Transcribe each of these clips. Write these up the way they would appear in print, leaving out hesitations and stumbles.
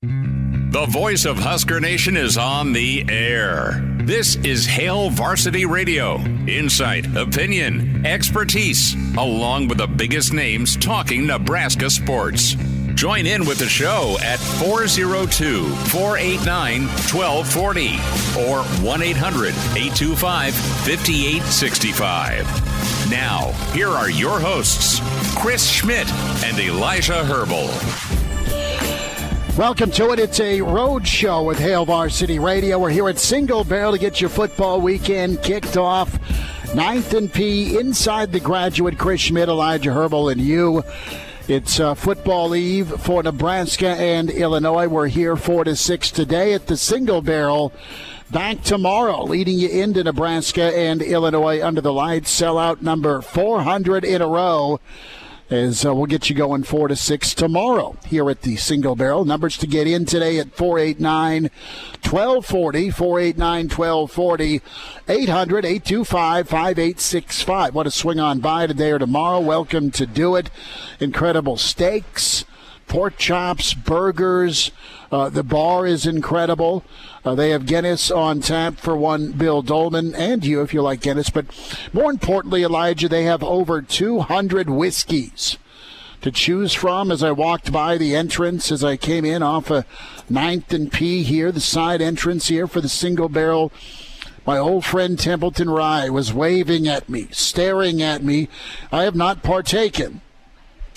The voice of Husker Nation is on the air. This is Hail Varsity Radio. Insight, opinion, expertise, along with the biggest names talking Nebraska sports. Join in with the show at 402-489-1240 or 1-800-825-5865. Now, here are your hosts, Chris Schmidt and Elijah Herbel. Welcome to it. It's a road show with Hail Varsity Radio. We're here at Single Barrel to get your football weekend kicked off. Nightt and P inside the graduate. Chris Schmidt, Elijah Herbel, and you. It's football eve for Nebraska and Illinois. We're here 4 to 6 today at the Single Barrel. Back tomorrow, leading you into Nebraska and Illinois under the lights. Sellout number 400 in a row. As we'll get you going 4 to 6 tomorrow here at the Single Barrel. Numbers to get in today at 489-1240, 489-1240, 800-825-5865. What a swing on by today or tomorrow. Welcome to Do It. Incredible steaks, pork chops, burgers. The bar is incredible. They have Guinness on tap for one Bill Dolman, and you if you like Guinness. But more importantly, Elijah, they have over 200 whiskeys to choose from. As I walked by the entrance, as I came in off of 9th and P here, the side entrance here for the Single Barrel, my old friend Templeton Rye was waving at me, staring at me. I have not partaken.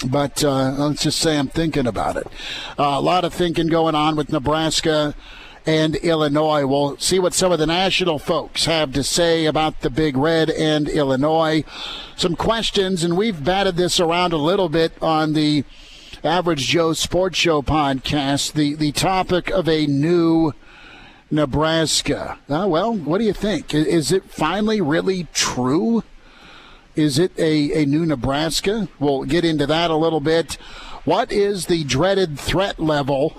But let's just say I'm thinking about it. A lot of thinking going on with Nebraska and Illinois. We'll see what some of the national folks have to say about the Big Red and Illinois. Some questions, and we've batted this around a little bit on the Average Joe Sports Show podcast, the topic of a new Nebraska. Well, what do you think? Is it finally really true? Is it a new Nebraska? We'll get into that a little bit. What is the dreaded threat level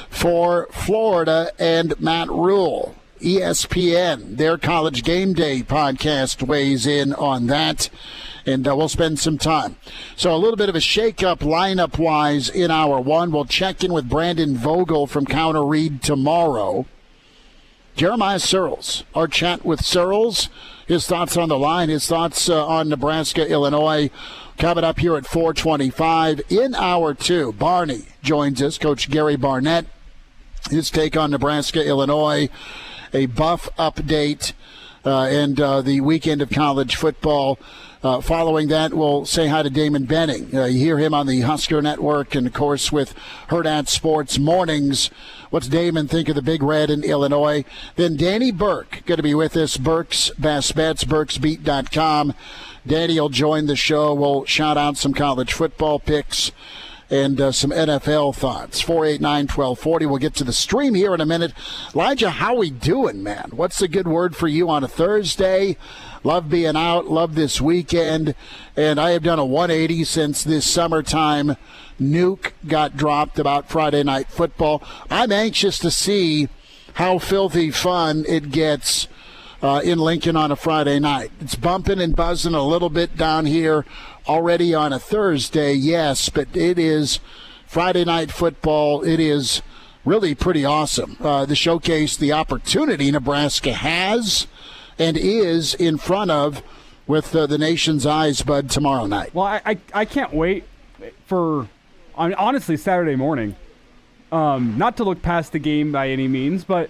for Florida and Matt Rhule? ESPN, their College Game Day podcast, weighs in on that, and we'll spend some time. So a little bit of a shake-up lineup-wise in hour one. We'll check in with Brandon Vogel from Counter Read tomorrow. Jeremiah Sirles, our chat with Sirles, his thoughts on the line, his thoughts on Nebraska, Illinois, coming up here at 4:25. In hour two, Barney joins us, Coach Gary Barnett, his take on Nebraska, Illinois, a Buff update, and the weekend of college football. Following that, we'll say hi to Damon Benning. You hear him on the Husker Network and, of course, with Hurrdat Sports mornings. What's Damon think of the Big Red in Illinois? Then Danny Burke going to be with us, Burke's Best Bets, burksbeat.com. Danny will join the show. We'll shout out some college football picks and some NFL thoughts. 489-1240. We'll get to the stream here in a minute. Elijah, how we doing, man? What's a good word for you on a Thursday? Love being out. Love this weekend. And I have done a 180 since this summertime nuke got dropped about Friday Night Football. I'm anxious to see how filthy fun it gets in Lincoln on a Friday night. It's bumping and buzzing a little bit down here already on a Thursday, yes, but it is Friday Night Football. It is really pretty awesome. The showcase, the opportunity Nebraska has and is in front of with the nation's eyes, Bud, tomorrow night. Well, I can't wait for, honestly, Saturday morning. Not to look past the game by any means, but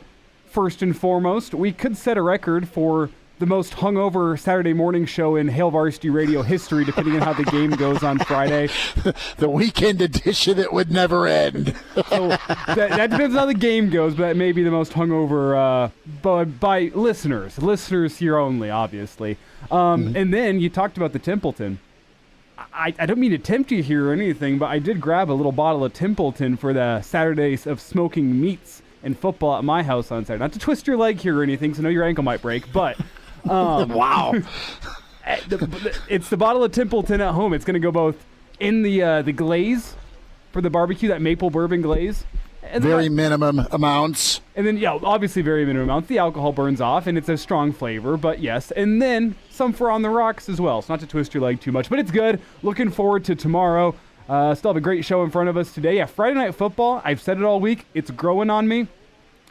first and foremost, we could set a record for the most hungover Saturday morning show in Hail Varsity Radio history, depending on how the game goes on Friday. The weekend edition that would never end. So that depends on how the game goes, but that may be the most hungover by listeners here only, obviously. And then you talked about the Templeton. I don't mean to tempt you here or anything, but I did grab a little bottle of Templeton for the Saturdays of smoking meats and football at my house on Saturday. Not to twist your leg here or anything, because I know your ankle might break, but wow. It's the bottle of Templeton at home. It's going to go both in the glaze for the barbecue, that maple bourbon glaze. And very minimum amounts. And then, yeah, obviously very minimum amounts. The alcohol burns off, and it's a strong flavor, but yes. And then some for on the rocks as well. So not to twist your leg too much, but it's good. Looking forward to tomorrow. Still have a great show in front of us today. Yeah, Friday Night Football, I've said it all week, it's growing on me.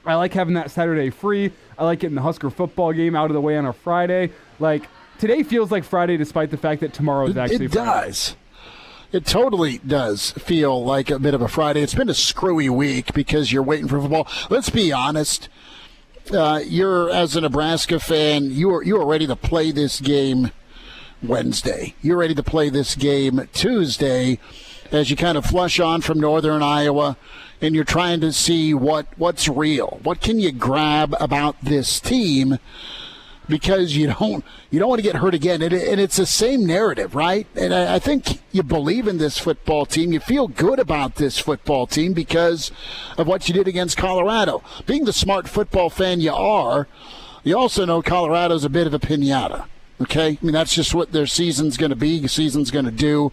I like having that Saturday free. I like getting the Husker football game out of the way on a Friday. Like, today feels like Friday despite the fact that tomorrow is actually Friday. It does. It totally does feel like a bit of a Friday. It's been a screwy week because you're waiting for football. Let's be honest. You're, as a Nebraska fan, you are ready to play this game Wednesday. You're ready to play this game Tuesday as you kind of flush on from northern Iowa, and you're trying to see what's real. What can you grab about this team? Because you don't want to get hurt again. And it's the same narrative, right? And I think you believe in this football team. You feel good about this football team because of what you did against Colorado. Being the smart football fan you are, you also know Colorado's a bit of a piñata. Okay? I mean, that's just what their season's going to be, season's going to do.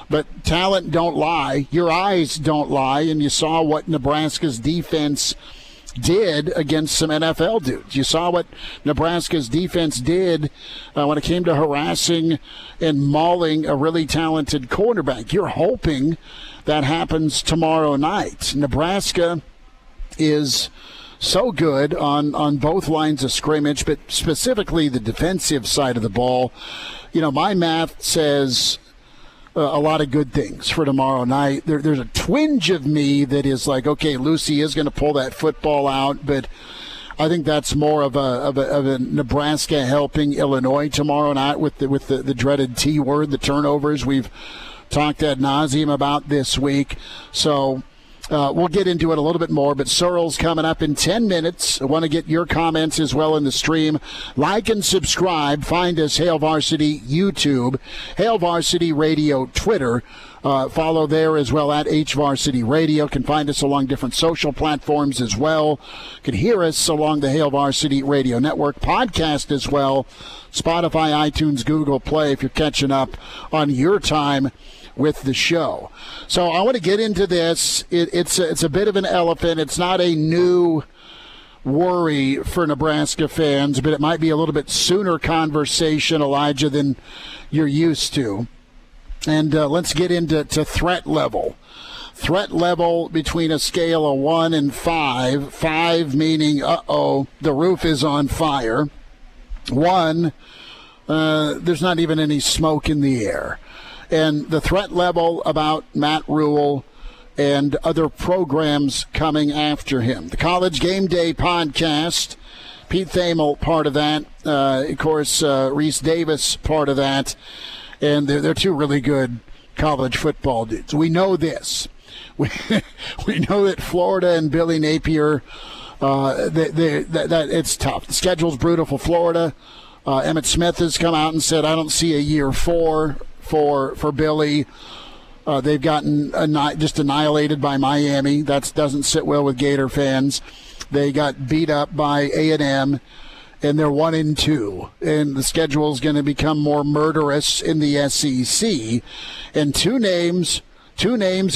But talent don't lie. Your eyes don't lie. And you saw what Nebraska's defense did against some NFL dudes. You saw what Nebraska's defense did when it came to harassing and mauling a really talented cornerback. You're hoping that happens tomorrow night. Nebraska is so good on both lines of scrimmage, but specifically the defensive side of the ball. You know, my math says a lot of good things for tomorrow night. There's a twinge of me that is like, okay, Lucy is going to pull that football out, but I think that's more of a Nebraska helping Illinois tomorrow night with the dreaded T word, the turnovers we've talked ad nauseum about this week. So we'll get into it a little bit more, but Sirles coming up in 10 minutes. I want to get your comments as well in the stream. Like and subscribe. Find us, Hail Varsity YouTube, Hail Varsity Radio Twitter. Follow there as well at HVarsity Radio. Can find us along different social platforms as well. Can hear us along the Hail Varsity Radio Network. Podcast as well. Spotify, iTunes, Google Play if you're catching up on your time with the show. So I want to get into this. It's a bit of an elephant. It's not a new worry for Nebraska fans, but it might be a little bit sooner conversation, Elijah, than you're used to. And let's get into threat level. Threat level between a scale of 1 and 5. 5 meaning, the roof is on fire. 1, there's not even any smoke in the air. And the threat level about Matt Rhule and other programs coming after him. The College Game Day podcast, Pete Thamel part of that. Of course, Reese Davis part of that. And they're two really good college football dudes. We know this. We know that Florida and Billy Napier, that it's tough. The schedule's brutal for Florida. Emmett Smith has come out and said, I don't see a year 4 for Billy. They've gotten just annihilated by Miami. That doesn't sit well with Gator fans. They got beat up by A&M, and they're 1-2. And the schedule is going to become more murderous in the SEC. And two names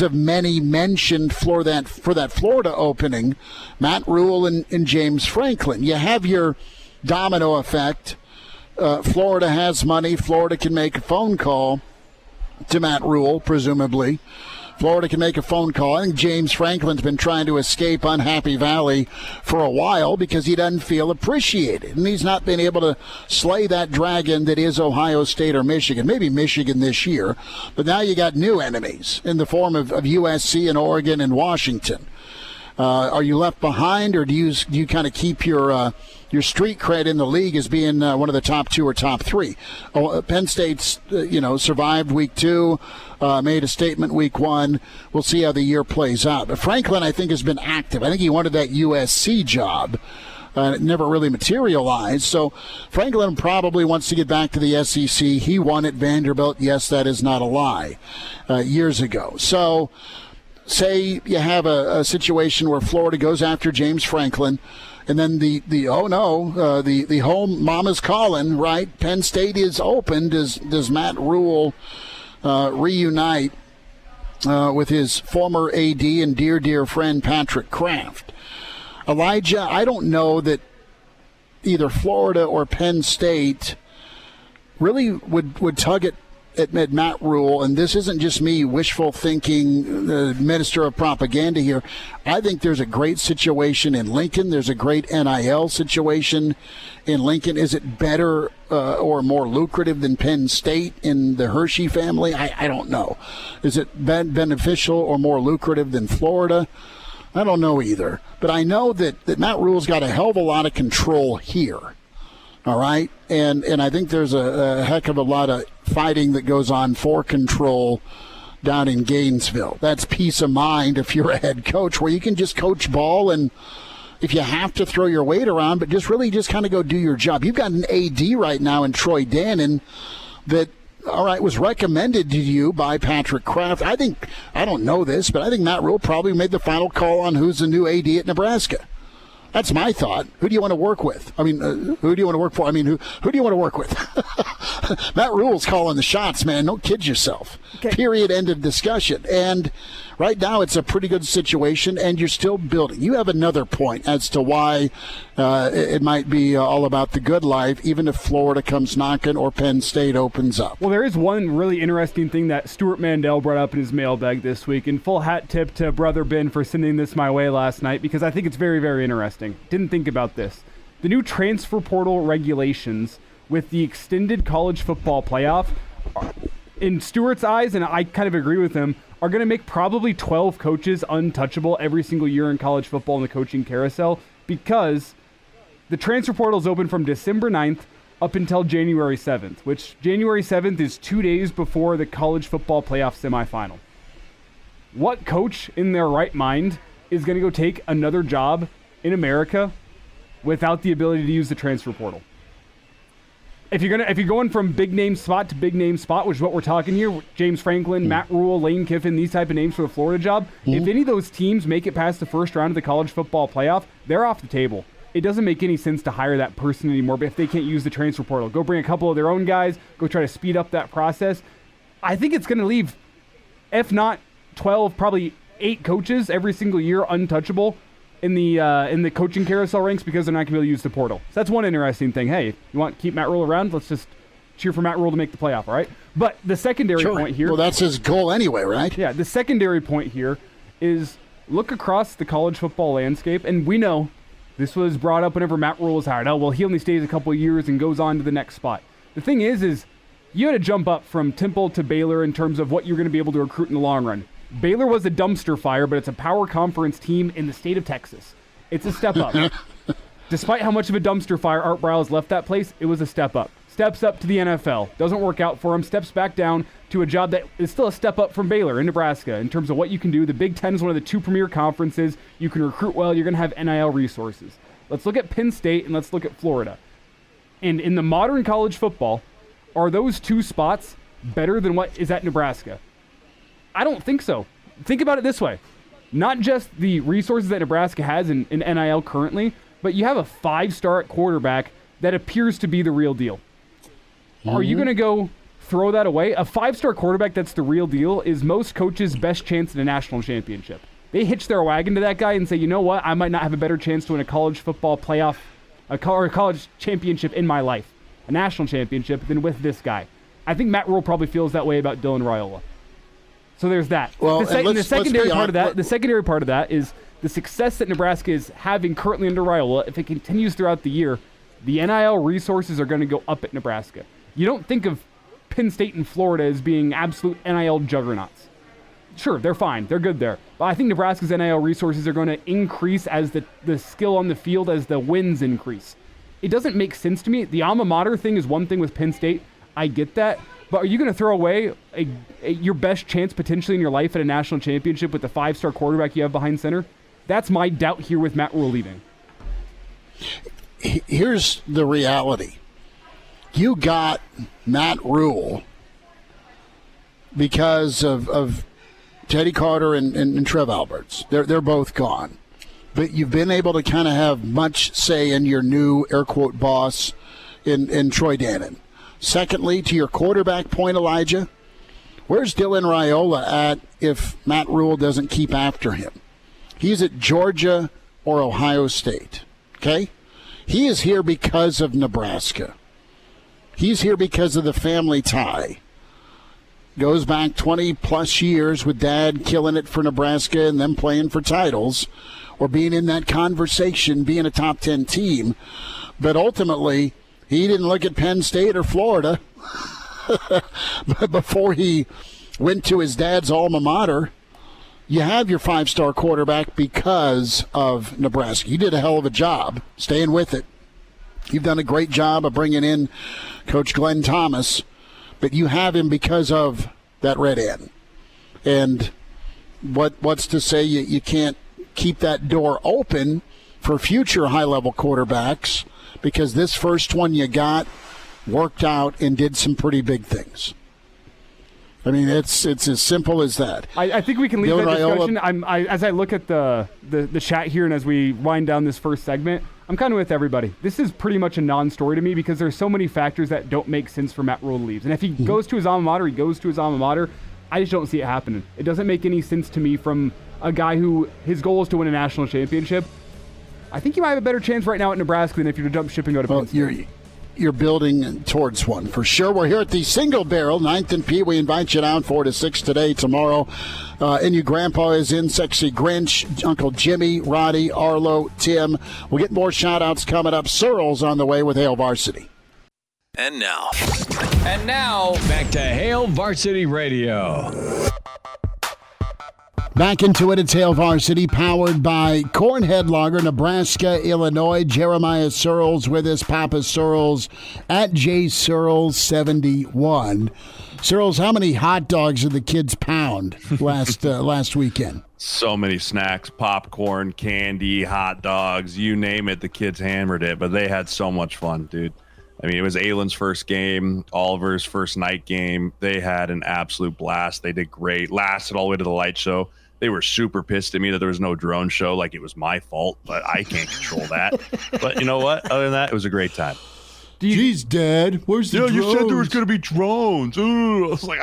of many mentioned for that Florida opening, Matt Rhule and James Franklin. You have your domino effect. Florida has money. Florida can make a phone call to Matt Rhule, presumably. Florida can make a phone call. I think James Franklin's been trying to escape Unhappy Valley for a while because he doesn't feel appreciated. And he's not been able to slay that dragon that is Ohio State or Michigan. Maybe Michigan this year. But now you got new enemies in the form of USC and Oregon and Washington. Are you left behind, or do you kind of keep your street cred in the league as being one of the top 2 or top 3? Penn State's survived week 2, made a statement week 1. We'll see how the year plays out. But Franklin, I think, has been active. I think he wanted that USC job. It never really materialized. So Franklin probably wants to get back to the SEC. He won at Vanderbilt. Yes, that is not a lie. Years ago. So say you have a situation where Florida goes after James Franklin, and then the home mama's calling, right? Penn State is open. Does Matt Rhule reunite with his former AD and dear friend Patrick Kraft? Elijah, I don't know that either Florida or Penn State really would tug at Matt Rhule, and this isn't just me wishful thinking, minister of propaganda here. I think there's a great situation in Lincoln. There's a great NIL situation in Lincoln. Is it better or more lucrative than Penn State in the Hershey family? I don't know. Is it beneficial or more lucrative than Florida? I don't know either. But I know that Matt Rhule's got a hell of a lot of control here. All right? And I think there's a heck of a lot of fighting that goes on for control down in Gainesville. That's peace of mind if you're a head coach, where you can just coach ball, and if you have to throw your weight around, but just really just kind of go do your job. You've got an AD right now in Troy Dannon that, all right, was recommended to you by Patrick Kraft. I don't know this, but I think Matt Rhule probably made the final call on who's the new AD at Nebraska. That's my thought. Who do you want to work with? I mean, who do you want to work for? I mean, who do you want to work with? Matt Rhule's calling the shots, man. Don't kid yourself. Okay. Period. End of discussion. And right now it's a pretty good situation, and you're still building. You have another point as to why it might be all about the good life, even if Florida comes knocking or Penn State opens up. Well, there is one really interesting thing that Stuart Mandel brought up in his mailbag this week, and full hat tip to Brother Ben for sending this my way last night, because I think it's very, very interesting. Didn't think about this. The new transfer portal regulations with the extended college football playoff, in Stewart's eyes, and I kind of agree with him, are going to make probably 12 coaches untouchable every single year in college football in the coaching carousel, because the transfer portal is open from December 9th up until January 7th, which January 7th is 2 days before the college football playoff semifinal. What coach in their right mind is going to go take another job in America without the ability to use the transfer portal? If you're going from big name spot to big name spot, which is what we're talking here, James Franklin, Matt Rhule, Lane Kiffin, these type of names for the Florida job, if any of those teams make it past the first round of the college football playoff, they're off the table. It doesn't make any sense to hire that person anymore, but if they can't use the transfer portal, go bring a couple of their own guys, go try to speed up that process. I think it's going to leave, if not 12, probably 8 coaches every single year untouchable in the coaching carousel ranks, because they're not going to be able to use the portal. So that's one interesting thing. Hey, you want to keep Matt Rhule around? Let's just cheer for Matt Rhule to make the playoff, all right? But the secondary point here... Well, that's his goal anyway, right? Yeah, the secondary point here is look across the college football landscape, and we know this was brought up whenever Matt Rhule was hired. Oh, well, he only stays a couple of years and goes on to the next spot. The thing is you had to jump up from Temple to Baylor in terms of what you're going to be able to recruit in the long run. Baylor was a dumpster fire, but it's a power conference team in the state of Texas. It's a step up. Despite how much of a dumpster fire Art Briles left that place, it was a step up. Steps up to the NFL. Doesn't work out for him. Steps back down to a job that is still a step up from Baylor in Nebraska in terms of what you can do. The Big Ten is one of the 2 premier conferences. You can recruit well. You're going to have NIL resources. Let's look at Penn State and let's look at Florida. And in the modern college football, are those 2 spots better than what is at Nebraska? I don't think so. Think about it this way. Not just the resources that Nebraska has in NIL currently, but you have a 5-star quarterback that appears to be the real deal. Are you going to go throw that away? A 5-star quarterback that's the real deal is most coaches' best chance at a national championship. They hitch their wagon to that guy and say, you know what, I might not have a better chance to win a college football playoff, or a college championship in my life, a national championship, than with this guy. I think Matt Rhule probably feels that way about Dylan Raiola. So there's that. Well, the secondary part of that is the success that Nebraska is having currently under Raiola. If it continues throughout the year, the NIL resources are going to go up at Nebraska. You don't think of Penn State and Florida as being absolute NIL juggernauts. Sure, they're fine. They're good there. But I think Nebraska's NIL resources are going to increase as the skill on the field, as the wins increase. It doesn't make sense to me. The alma mater thing is one thing with Penn State. I get that. But are you going to throw away your best chance potentially in your life at a national championship with the 5-star quarterback you have behind center? That's my doubt here with Matt Rhule leaving. Here's the reality. You got Matt Rhule because of Teddy Carter and Trev Alberts. They're both gone. But you've been able to kind of have much say in your new air quote boss in Troy Dannon. Secondly, to your quarterback point, Elijah, where's Dylan Raiola at if Matt Rhule doesn't keep after him? He's at Georgia or Ohio State, okay? He is here because of Nebraska. He's here because of the family tie. goes back 20-plus years with Dad killing it for Nebraska and them playing for titles or being in that conversation, being a top 10 team. But ultimately, he didn't look at Penn State or Florida before he went to his dad's alma mater. You have your 5-star quarterback because of Nebraska. You did a hell of a job staying with it. You've done a great job of bringing in Coach Glenn Thomas, but you have him because of that red end. And what's to say you can't keep that door open for future high-level quarterbacks, because this first one you got worked out and did some pretty big things. I mean, it's as simple as that. I think we can leave that discussion. As I look at the chat here and as we wind down this first segment, I'm kind of with everybody. This is pretty much a non-story to me because there's so many factors that don't make sense for Matt Rhule to leave. And if he goes to his alma mater, he goes to his alma mater. I just don't see it happening. It doesn't make any sense to me from a guy who his goal is to win a national championship. I think you might have a better chance right now at Nebraska than if you were to jump ship and go to Penn State. You're building towards one for sure. We're here at the Single Barrel, 9th and P. We invite you down 4 to 6 today, tomorrow. And your grandpa is in, Sexy Grinch, Uncle Jimmy, Roddy, Arlo, Tim. We'll get more shout-outs coming up. Sirles on the way with Hail Varsity. And now, back to Hail Varsity Radio. Back into it, it's Hail Varsity, powered by Cornhead Lager, Nebraska-Illinois. Jeremiah Sirles with us, Papa Sirles at JSirles71. Sirles, how many hot dogs did the kids pound last weekend? So many snacks, popcorn, candy, hot dogs, you name it, the kids hammered it, but they had so much fun, dude. I mean, it was Aylin's first game, Oliver's first night game. They had an absolute blast. They did great. Lasted all the way to the light show. They were super pissed at me that there was no drone show, like it was my fault, but I can't control that. But you know what? Other than that, it was a great time. Jeez, Dad, where's the drones? You said there was going to be drones. Ooh. I was like,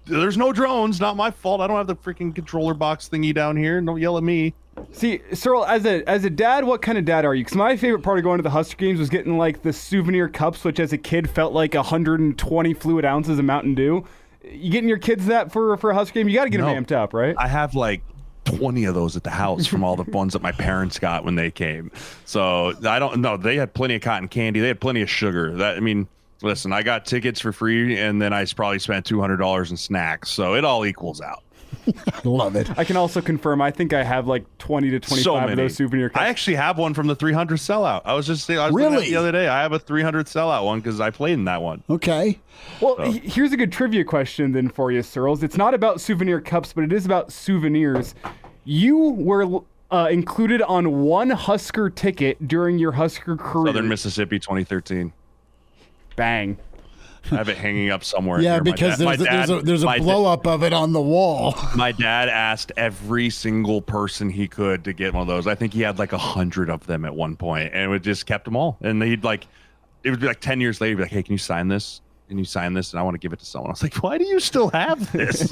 there's no drones. Not my fault. I don't have the freaking controller box thingy down here. Don't yell at me. See, Cyril, as a dad, what kind of dad are you? Because my favorite part of going to the Husker games was getting like the souvenir cups, which as a kid felt like 120 fluid ounces of Mountain Dew. You getting your kids that for a Husker game? You got to get them amped up, right? I have like 20 of those at the house from all the ones that my parents got when they came. So I don't know. They had plenty of cotton candy. They had plenty of sugar. Listen, I got tickets for free, and then I probably spent $200 in snacks. So it all equals out. I love it. I can also confirm, I think I have like 20 to 25 of those souvenir cups. I actually have one from the 300 sellout. I was really? The other day, I have a 300 sellout one because I played in that one. Okay. Well, here's a good trivia question then for you, Sirles. It's not about souvenir cups, but it is about souvenirs. You were included on one Husker ticket during your Husker career. Southern Mississippi 2013. Bang. I have it hanging up somewhere. Yeah, because there's a blow up of it on the wall. My dad asked every single person he could to get one of those. I think he had like 100 of them at one point, and it just kept them all. And it would be like 10 years later, he'd be like, "Hey, can you sign this? Can you sign this? And I want to give it to someone." I was like, "Why do you still have this?"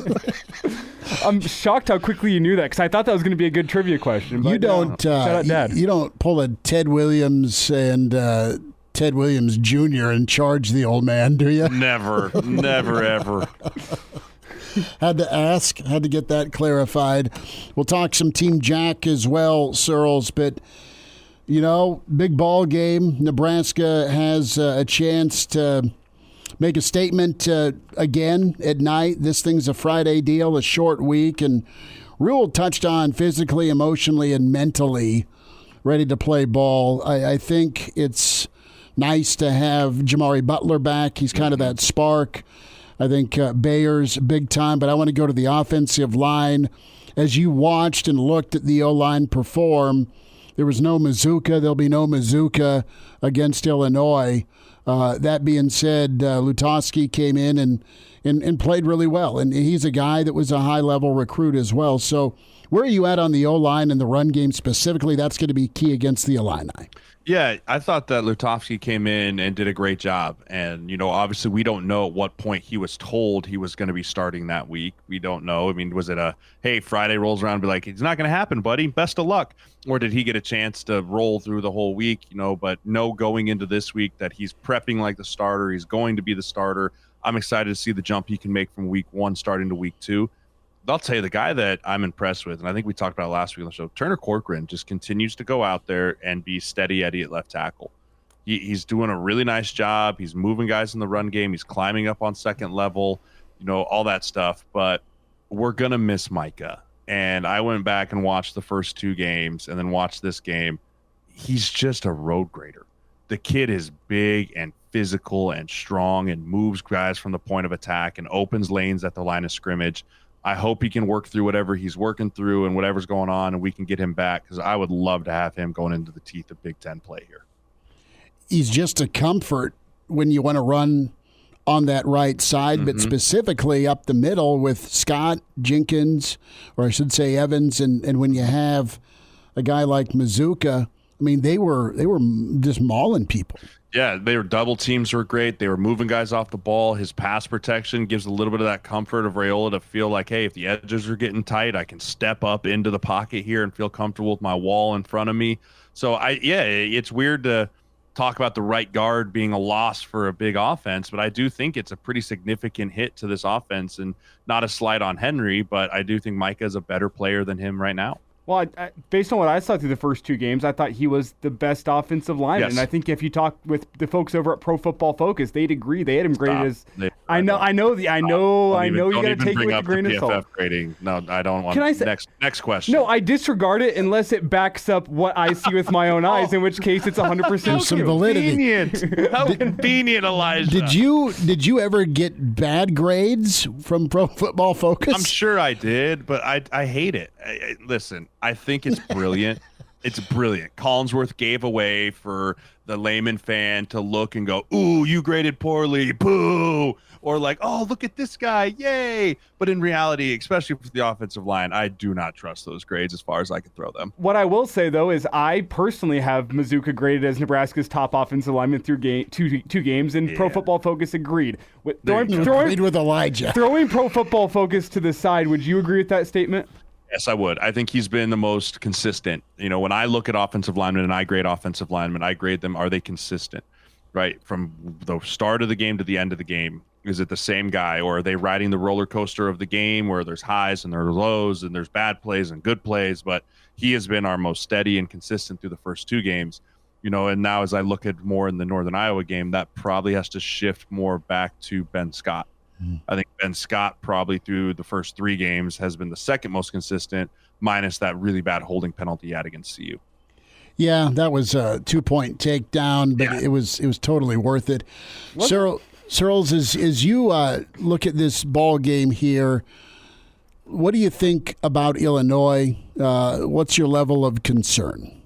I'm shocked how quickly you knew that because I thought that was going to be a good trivia question. You don't. Shout out, Dad. You don't pull a Ted Williams and. Ted Williams Jr. and charge the old man, do you? Never, ever. Had to get that clarified. We'll talk some Team Jack as well, Sirles, but, big ball game. Nebraska has a chance to make a statement again at night. This thing's a Friday deal, a short week, and Rhule touched on physically, emotionally, and mentally ready to play ball. I think it's nice to have Jamari Butler back. He's kind of that spark. I think Bayer's big time, but I want to go to the offensive line. As you watched and looked at the O-line perform, there was no Mazuka. There'll be no Mazuka against Illinois. That being said, Lutovsky came in and played really well, and he's a guy that was a high-level recruit as well. So where are you at on the O-line and the run game specifically? That's going to be key against the Illini. Yeah, I thought that Lutovsky came in and did a great job. And, obviously we don't know at what point he was told he was going to be starting that week. We don't know. I mean, was it hey, Friday rolls around and be like, it's not going to happen, buddy. Best of luck. Or did he get a chance to roll through the whole week, but going into this week that he's prepping like the starter. He's going to be the starter. I'm excited to see the jump he can make from week 1 starting to week 2. I'll tell you, the guy that I'm impressed with, and I think we talked about it last week on the show, Turner Corcoran just continues to go out there and be steady Eddie at left tackle. He's doing a really nice job. He's moving guys in the run game. He's climbing up on second level, all that stuff. But we're going to miss Micah. And I went back and watched the first 2 games and then watched this game. He's just a road grader. The kid is big and physical and strong and moves guys from the point of attack and opens lanes at the line of scrimmage. I hope he can work through whatever he's working through and whatever's going on, and we can get him back, because I would love to have him going into the teeth of Big Ten play here. He's just a comfort when you want to run on that right side, but specifically up the middle with Scott, Jenkins, or I should say Evans, and when you have a guy like Mazuka, I mean, they were just mauling people. Yeah, double teams were great. They were moving guys off the ball. His pass protection gives a little bit of that comfort of Raiola to feel like, hey, if the edges are getting tight, I can step up into the pocket here and feel comfortable with my wall in front of me. So it's weird to talk about the right guard being a loss for a big offense, but I do think it's a pretty significant hit to this offense, and not a slight on Henry, but I do think Micah is a better player than him right now. Well, based on what I saw through the first 2 games, I thought he was the best offensive lineman. Yes. And I think if you talk with the folks over at Pro Football Focus, they'd agree. They had him graded as. I know. You got to take it with a grain of salt. Grading. No, I don't want. Can I say, next question? No, I disregard it unless it backs up what I see with my own eyes. In which case, it's 100%. There's some validity. How convenient, Elijah. Did you ever get bad grades from Pro Football Focus? I'm sure I did, but I hate it. Listen, I think it's brilliant. It's brilliant. Collinsworth gave away for the layman fan to look and go, ooh, you graded poorly, boo. Or like, oh, look at this guy, yay. But in reality, especially for the offensive line, I do not trust those grades as far as I can throw them. What I will say, though, is I personally have Mazuka graded as Nebraska's top offensive lineman through two games, and Pro Football Focus agreed. Agreed with Elijah. Throwing Pro Football Focus to the side, would you agree with that statement? Yes, I would. I think he's been the most consistent. When I look at offensive linemen and I grade offensive linemen, I grade them, are they consistent, right? From the start of the game to the end of the game, is it the same guy, or are they riding the roller coaster of the game where there's highs and there's lows and there's bad plays and good plays? But he has been our most steady and consistent through the first 2 games, and now as I look at more in the Northern Iowa game, that probably has to shift more back to Ben Scott. I think Ben Scott probably through the first 3 games has been the second most consistent, minus that really bad holding penalty he had against CU. Yeah, that was a 2-point takedown, but it was totally worth it. Sirles, as you look at this ball game here, what do you think about Illinois? What's your level of concern?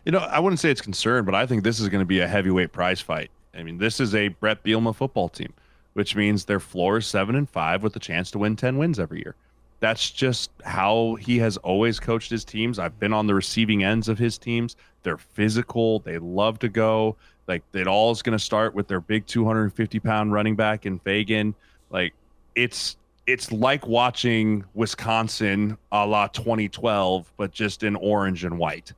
I wouldn't say it's concern, but I think this is going to be a heavyweight prize fight. I mean, this is a Brett Bielema football team, which means their floor is 7-5 with a chance to win 10 wins every year. That's just how he has always coached his teams. I've been on the receiving ends of his teams. They're physical. They love to go. Like, it all is going to start with their big 250-pound running back in Fagan. Like, it's like watching Wisconsin a la 2012, but just in orange and white.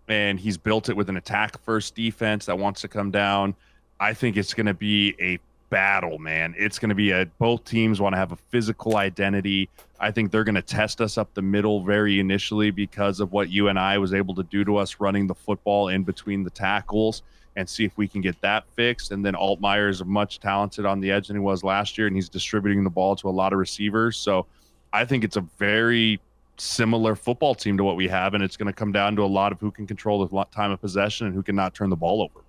And he's built it with an attack-first defense that wants to come down. I think it's going to be a battle, man. It's going to be both teams want to have a physical identity. I think they're going to test us up the middle very initially because of what UNI was able to do to us running the football in between the tackles, and see if we can get that fixed. And then Altmaier is much talented on the edge than he was last year, and he's distributing the ball to a lot of receivers. So I think it's a very similar football team to what we have, and it's going to come down to a lot of who can control the time of possession and who can not turn the ball over.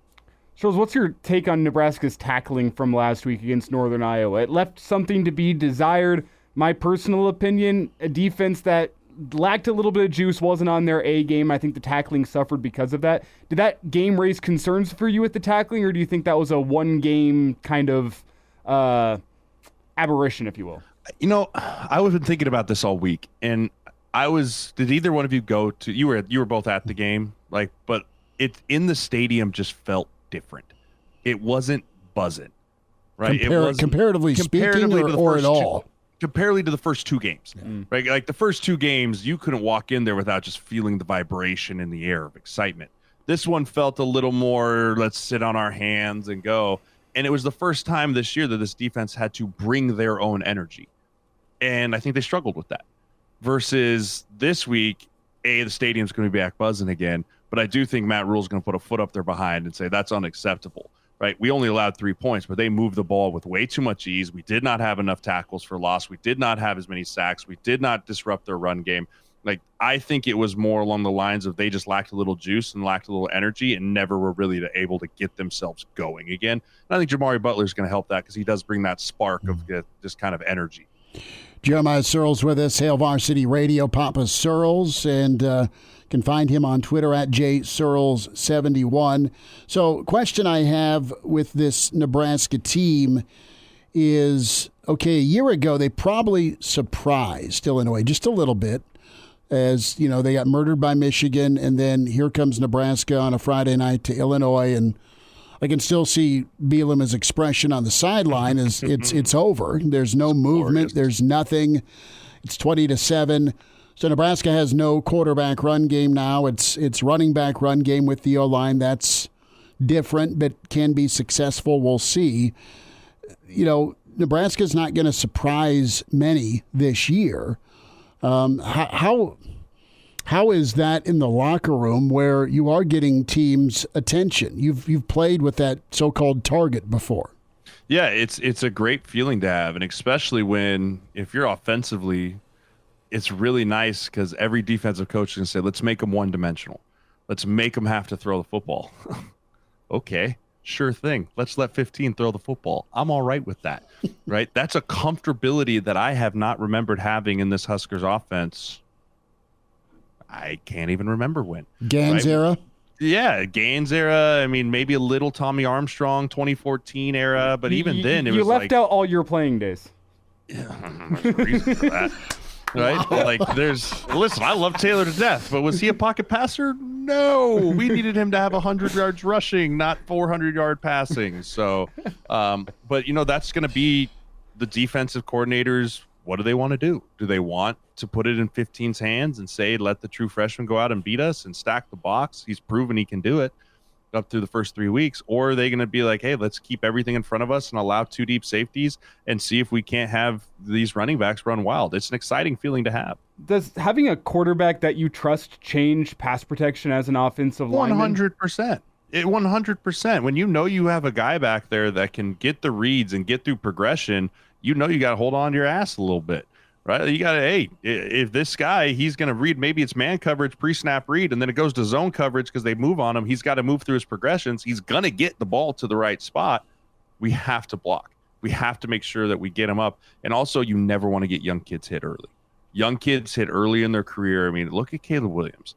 Charles, what's your take on Nebraska's tackling from last week against Northern Iowa? It left something to be desired. My personal opinion, a defense that lacked a little bit of juice, wasn't on their A game. I think the tackling suffered because of that. Did that game raise concerns for you with the tackling, or do you think that was a one-game kind of aberration, if you will? I was been thinking about this all week, and did either one of you go to, you were both at the game, but it in the stadium just felt different. It wasn't buzzing, right? Comparatively speaking, or at all? Comparatively to the first 2 games, right? Like the first 2 games, you couldn't walk in there without just feeling the vibration in the air of excitement. This one felt a little more, let's sit on our hands and go. And it was the first time this year that this defense had to bring their own energy. And I think they struggled with that. Versus this week, the stadium's going to be back buzzing again. But I do think Matt Rhule is going to put a foot up there behind and say that's unacceptable. Right? We only allowed 3 points, but they moved the ball with way too much ease. We did not have enough tackles for loss. We did not have as many sacks. We did not disrupt their run game. Like, I think it was more along the lines of they just lacked a little juice and lacked a little energy and never were really able to get themselves going again. And I think Jamari Butler is going to help that because he does bring that spark of just kind of energy. Jeremiah Sirles with us, Hail Varsity Radio, Papa Sirles, and can find him on Twitter at JSirles71. So, question I have with this Nebraska team is, okay, a year ago they probably surprised Illinois just a little bit, as you know, they got murdered by Michigan, and then here comes Nebraska on a Friday night to Illinois, and I can still see Bielema's expression on the sideline as it's over. There's no movement. There's nothing. It's 20-7. So Nebraska has no quarterback run game now. It's running back run game with the O-line. That's different, but can be successful. We'll see. You know, Nebraska's not going to surprise many this year. How is that in the locker room where you are getting teams' attention? You've played with that so-called target before. Yeah, it's a great feeling to have, and especially if you're offensively, it's really nice because every defensive coach can say, let's make them one-dimensional. Let's make them have to throw the football. Okay, sure thing. Let's let 15 throw the football. I'm all right with that, right? That's a comfortability that I have not remembered having in this Huskers offense. I can't even remember when. Gaines era? Yeah, Gaines era. I mean, maybe a little Tommy Armstrong 2014 era, but even then it was like... You left out all your playing days. Yeah, there's a reason for that. Right? Wow. Like, listen, I love Taylor to death, but was he a pocket passer? No. We needed him to have 100 yards rushing, not 400-yard passing. So, but, you know, that's going to be the defensive coordinators. What do they want to do? Do they want to put it in 15's hands and say, let the true freshman go out and beat us and stack the box? He's proven he can do it up through the first 3 weeks. Or are they going to be like, hey, let's keep everything in front of us and allow 2 deep safeties and see if we can't have these running backs run wild? It's an exciting feeling to have. Does having a quarterback that you trust change pass protection as an offensive lineman? 100%. 100%. When you know you have a guy back there that can get the reads and get through progression, you know you got to hold on to your ass a little bit. Right? You got to, hey, if this guy, he's going to read, maybe it's man coverage, pre-snap read, and then it goes to zone coverage because they move on him. He's got to move through his progressions. He's going to get the ball to the right spot. We have to block. We have to make sure that we get him up. And also, you never want to get young kids hit early. Young kids hit early in their career. I mean, look at Caleb Williams.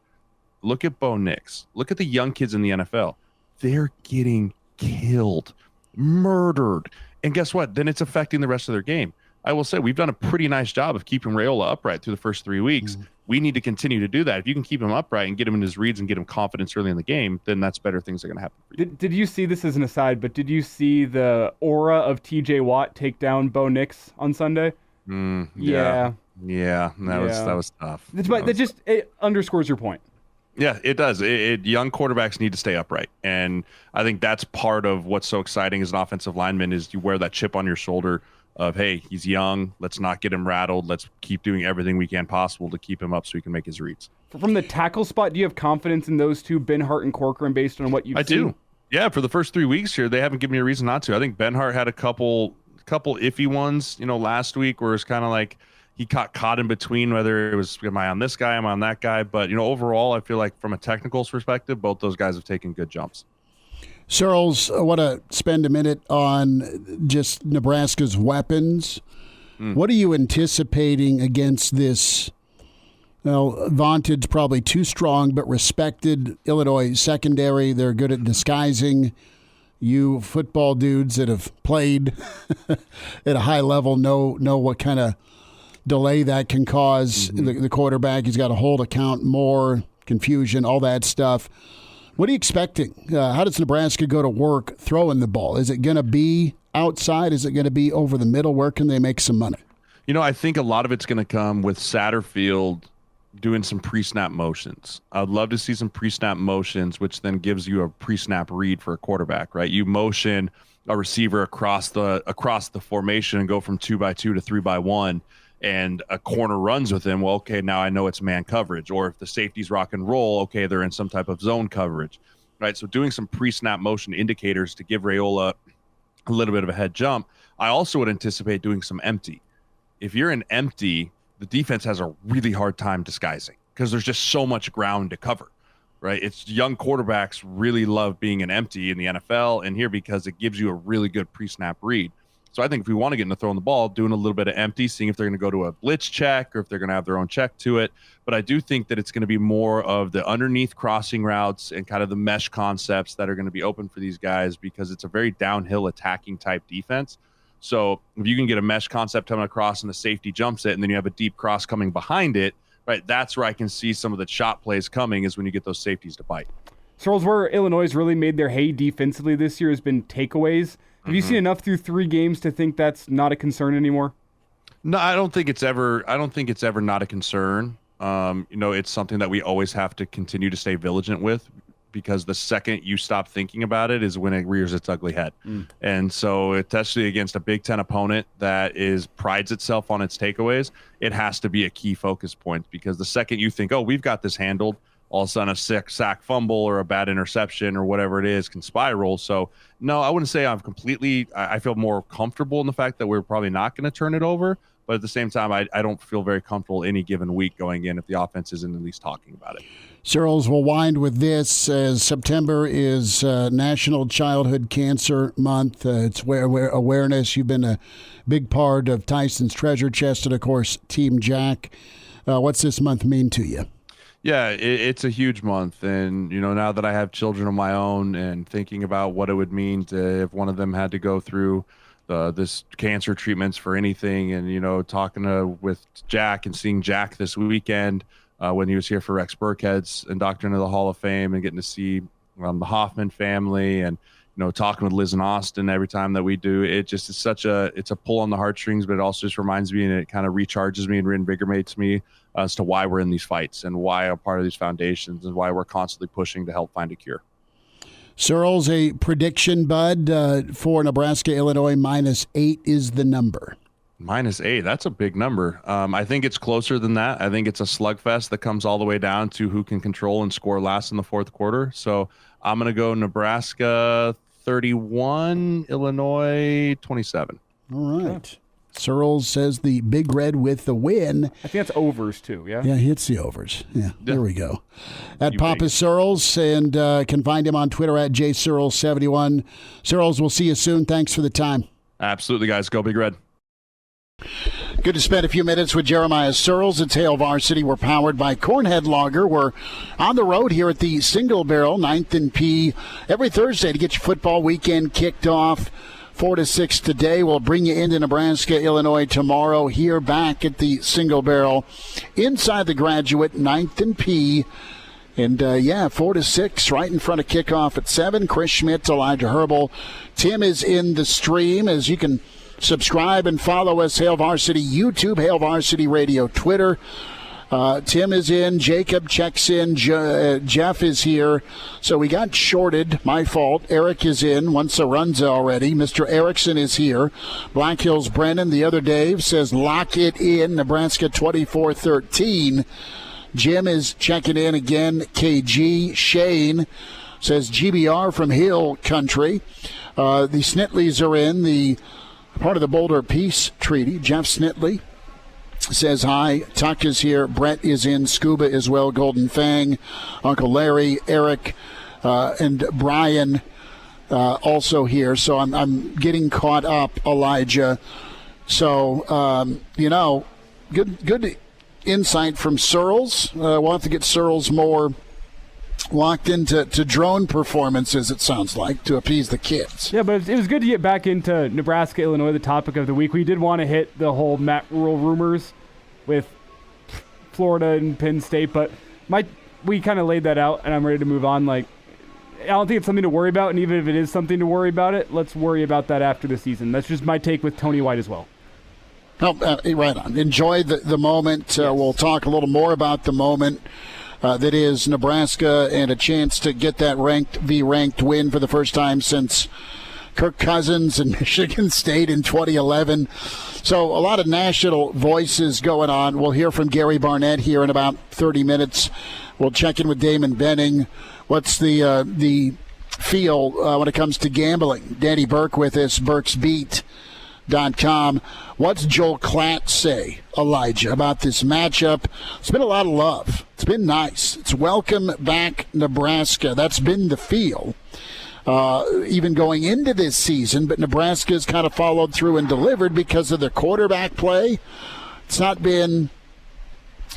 Look at Bo Nix. Look at the young kids in the NFL. They're getting killed, murdered. And guess what? Then it's affecting the rest of their game. I will say we've done a pretty nice job of keeping Raiola upright through the first 3 weeks. Mm-hmm. We need to continue to do that. If you can keep him upright and get him in his reads and get him confidence early in the game, then that's better things are going to happen for you. Did you see, this as an aside, but did you see the aura of TJ Watt take down Bo Nix on Sunday? Yeah, that was tough. It underscores your point. Yeah, it does. Young quarterbacks need to stay upright. And I think that's part of what's so exciting as an offensive lineman is you wear that chip on your shoulder of, hey, he's young. Let's not get him rattled. Let's keep doing everything we can possible to keep him up so he can make his reads. From the tackle spot, do you have confidence in those two, Benhart and Corcoran, based on what you've seen? I do. Yeah, for the first 3 weeks here, they haven't given me a reason not to. I think Benhart had a couple iffy ones, last week where it's kind of like he got caught in between whether it was, am I on this guy, am I on that guy? But, overall, I feel like from a technical perspective, both those guys have taken good jumps. Sirles, I want to spend a minute on just Nebraska's weapons. What are you anticipating against this, vaunted, probably too strong, but respected Illinois secondary? They're good at disguising. You football dudes that have played at a high level know what kind of delay that can cause. The quarterback. He's got to hold account more, confusion, all that stuff. What are you expecting? How does Nebraska go to work throwing the ball? Is it going to be outside? Is it going to be over the middle? Where can they make some money? I think a lot of it's going to come with Satterfield doing some pre-snap motions. I'd love to see some pre-snap motions, which then gives you a pre-snap read for a quarterback, right? You motion a receiver across the formation and go from 2x2 to 3x1, and a corner runs with him, well, okay, now I know it's man coverage. Or if the safeties rock and roll, okay, they're in some type of zone coverage, right? So doing some pre-snap motion indicators to give Raiola a little bit of a head jump. I also would anticipate doing some empty. If you're in empty, the defense has a really hard time disguising because there's just so much ground to cover, right? It's young quarterbacks really love being an empty in the NFL and here because it gives you a really good pre-snap read. So I think if we want to get into throwing the ball, doing a little bit of empty, seeing if they're going to go to a blitz check or if they're going to have their own check to it. But I do think that it's going to be more of the underneath crossing routes and kind of the mesh concepts that are going to be open for these guys because it's a very downhill attacking type defense. So if you can get a mesh concept coming across and the safety jumps it and then you have a deep cross coming behind it, right, that's where I can see some of the shot plays coming is when you get those safeties to bite. Sirles, where Illinois has really made their hay defensively this year has been takeaways. Have you seen enough through 3 games to think that's not a concern anymore? No, I don't think it's ever not a concern. It's something that we always have to continue to stay vigilant with because the second you stop thinking about it is when it rears its ugly head. And so especially against a Big Ten opponent that prides itself on its takeaways, it has to be a key focus point because the second you think, oh, we've got this handled, all of a sudden a sack fumble or a bad interception or whatever it is can spiral. So no, I wouldn't say I feel more comfortable in the fact that we're probably not going to turn it over. But at the same time, I don't feel very comfortable any given week going in if the offense isn't at least talking about it. Sirles will wind with this as September is National Childhood Cancer Month. It's awareness. You've been a big part of Tyson's Treasure Chest and, of course, Team Jack. What's this month mean to you? Yeah, it's a huge month. And, now that I have children of my own and thinking about what it would mean if one of them had to go through this cancer treatments for anything and, talking with Jack and seeing Jack this weekend when he was here for Rex Burkhead's induction into the Hall of Fame and getting to see the Hoffman family and, talking with Liz and Austin every time that we do, it just is it's a pull on the heartstrings, but it also just reminds me and it kind of recharges me and reinvigorates me as to why we're in these fights and why I'm part of these foundations and why we're constantly pushing to help find a cure. Sirles, a prediction, bud, for Nebraska-Illinois, -8 is the number. -8, that's a big number. I think it's closer than that. I think it's a slugfest that comes all the way down to who can control and score last in the fourth quarter. So I'm going to go Nebraska 31, Illinois 27. All right. Sirles says the Big Red with the win. I think that's overs too, yeah? Yeah, he hits the overs. Yeah, there we go. At Papa Sirles, and can find him on Twitter at JSirles71. Sirles, we'll see you soon. Thanks for the time. Absolutely, guys. Go Big Red. Good to spend a few minutes with Jeremiah Sirles. It's Hail Varsity. We're powered by Cornhead Lager. We're on the road here at the Single Barrel, 9th and P, every Thursday to get your football weekend kicked off. 4 to 6 today. We'll bring you into Nebraska, Illinois tomorrow here back at the Single Barrel inside the Graduate, 9th and P. And, 4 to 6 right in front of kickoff at 7. Chris Schmidt, Elijah Herbel. Tim is in the stream, as you can subscribe and follow us, Hail Varsity YouTube, Hail Varsity Radio Twitter. Tim is in. Jacob checks in. Jeff is here. So we got shorted. My fault. Eric is in. Once a run's already. Mr. Erickson is here. Black Hills Brennan, the other Dave, says lock it in. Nebraska 24-13. Jim is checking in again. KG. Shane says GBR from Hill Country. The Snitleys are in. The part of the Boulder Peace Treaty. Jeff Snitley says hi. Tuck is here. Brett is in. Scuba as well. Golden Fang. Uncle Larry, Eric, and Brian also here. So I'm getting caught up, Elijah. So, good insight from Sirles. We'll have to get Sirles more locked into drone performances, it sounds like, to appease the kids. Yeah, but it was good to get back into Nebraska, Illinois, the topic of the week. We did want to hit the whole Matt Rhule rumors with Florida and Penn State, but we kind of laid that out, and I'm ready to move on. I don't think it's something to worry about, and even if it is something to worry about let's worry about that after the season. That's just my take with Tony White as well. Right on. Enjoy the moment. Yes. We'll talk a little more about the moment. That is Nebraska and a chance to get that ranked win for the first time since Kirk Cousins and Michigan State in 2011. So a lot of national voices going on. We'll hear from Gary Barnett here in about 30 minutes. We'll check in with Damon Benning. What's the feel when it comes to gambling? Danny Burke with us, BurksBeat.com. What's Joel Klatt say, Elijah, about this matchup? It's been a lot of love. It's been nice. It's welcome back Nebraska. That's been the feel. Even going into this season, but Nebraska's kind of followed through and delivered because of their quarterback play. It's not been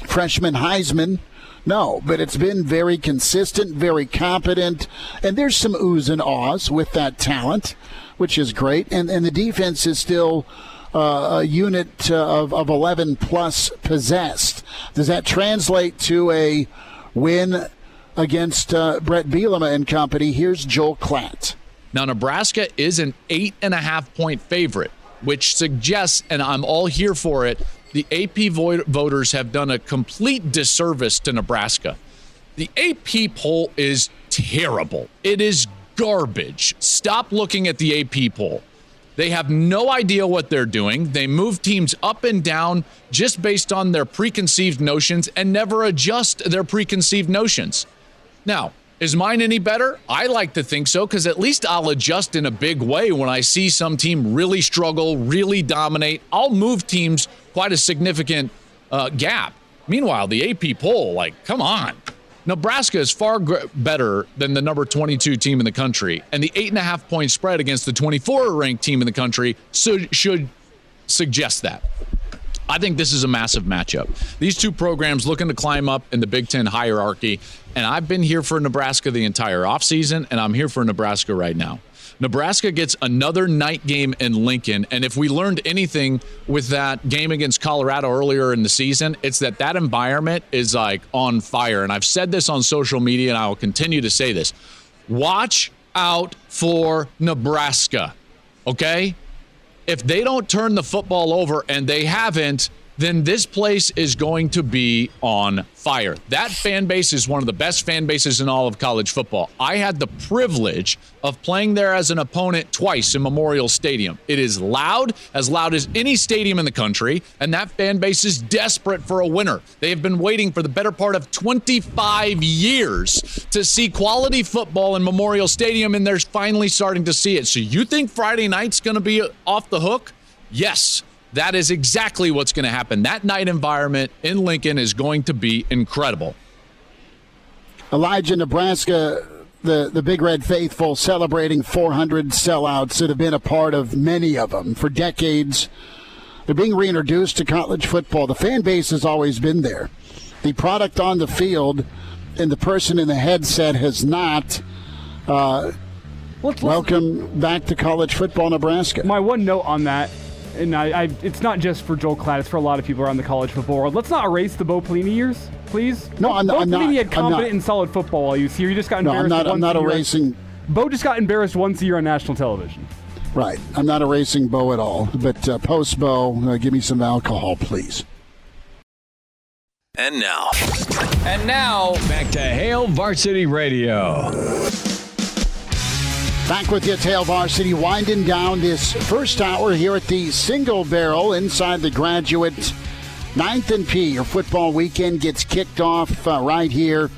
freshman Heisman, no, but it's been very consistent, very competent, and there's some oohs and ahs with that talent, which is great, and the defense is still a unit of 11 plus possessed. Does that translate to a win against Brett Bielema and company? Here's Joel Klatt. Now, Nebraska is an 8.5-point favorite, which suggests, and I'm all here for it, the AP voters have done a complete disservice to Nebraska. The AP poll is terrible. It is garbage. Stop looking at the AP poll. They have no idea what they're doing. They move teams up and down just based on their preconceived notions and never adjust their preconceived notions. Now, is mine any better? I like to think so, because at least I'll adjust in a big way when I see some team really struggle, really dominate. I'll move teams quite a significant gap. Meanwhile, the AP poll, come on. Nebraska is far better than the number 22 team in the country, and the 8.5-point spread against the 24th-ranked team in the country should suggest that. I think this is a massive matchup. These two programs looking to climb up in the Big Ten hierarchy, and I've been here for Nebraska the entire offseason, and I'm here for Nebraska right now. Nebraska gets another night game in Lincoln, and if we learned anything with that game against Colorado earlier in the season, it's that environment is on fire. And I've said this on social media, and I will continue to say this. Watch out for Nebraska, okay? If they don't turn the football over, and they haven't, then this place is going to be on fire. That fan base is one of the best fan bases in all of college football. I had the privilege of playing there as an opponent twice in Memorial Stadium. It is loud as any stadium in the country, and that fan base is desperate for a winner. They have been waiting for the better part of 25 years to see quality football in Memorial Stadium, and they're finally starting to see it. So you think Friday night's going to be off the hook? Yes. That is exactly what's going to happen. That night environment in Lincoln is going to be incredible. Elijah, Nebraska, the Big Red Faithful celebrating 400 sellouts that have been a part of many of them for decades. They're being reintroduced to college football. The fan base has always been there. The product on the field and the person in the headset has not. Welcome back to college football, Nebraska. My one note on that, and it's not just for Joel Klatt, it's for a lot of people around the college football world. Let's not erase the Bo Pelini years, please. No, I'm not. Bo Pelini had competent and solid football while he was here. He just got embarrassed. No, I'm not erasing. Bo just got embarrassed once a year on national television. Right. I'm not erasing Bo at all. But post Bo, give me some alcohol, please. And now, back to Hail Varsity Radio. Back with you at Hail Varsity, winding down this first hour here at the Single Barrel inside the Graduate 9th and P. Your football weekend gets kicked off right here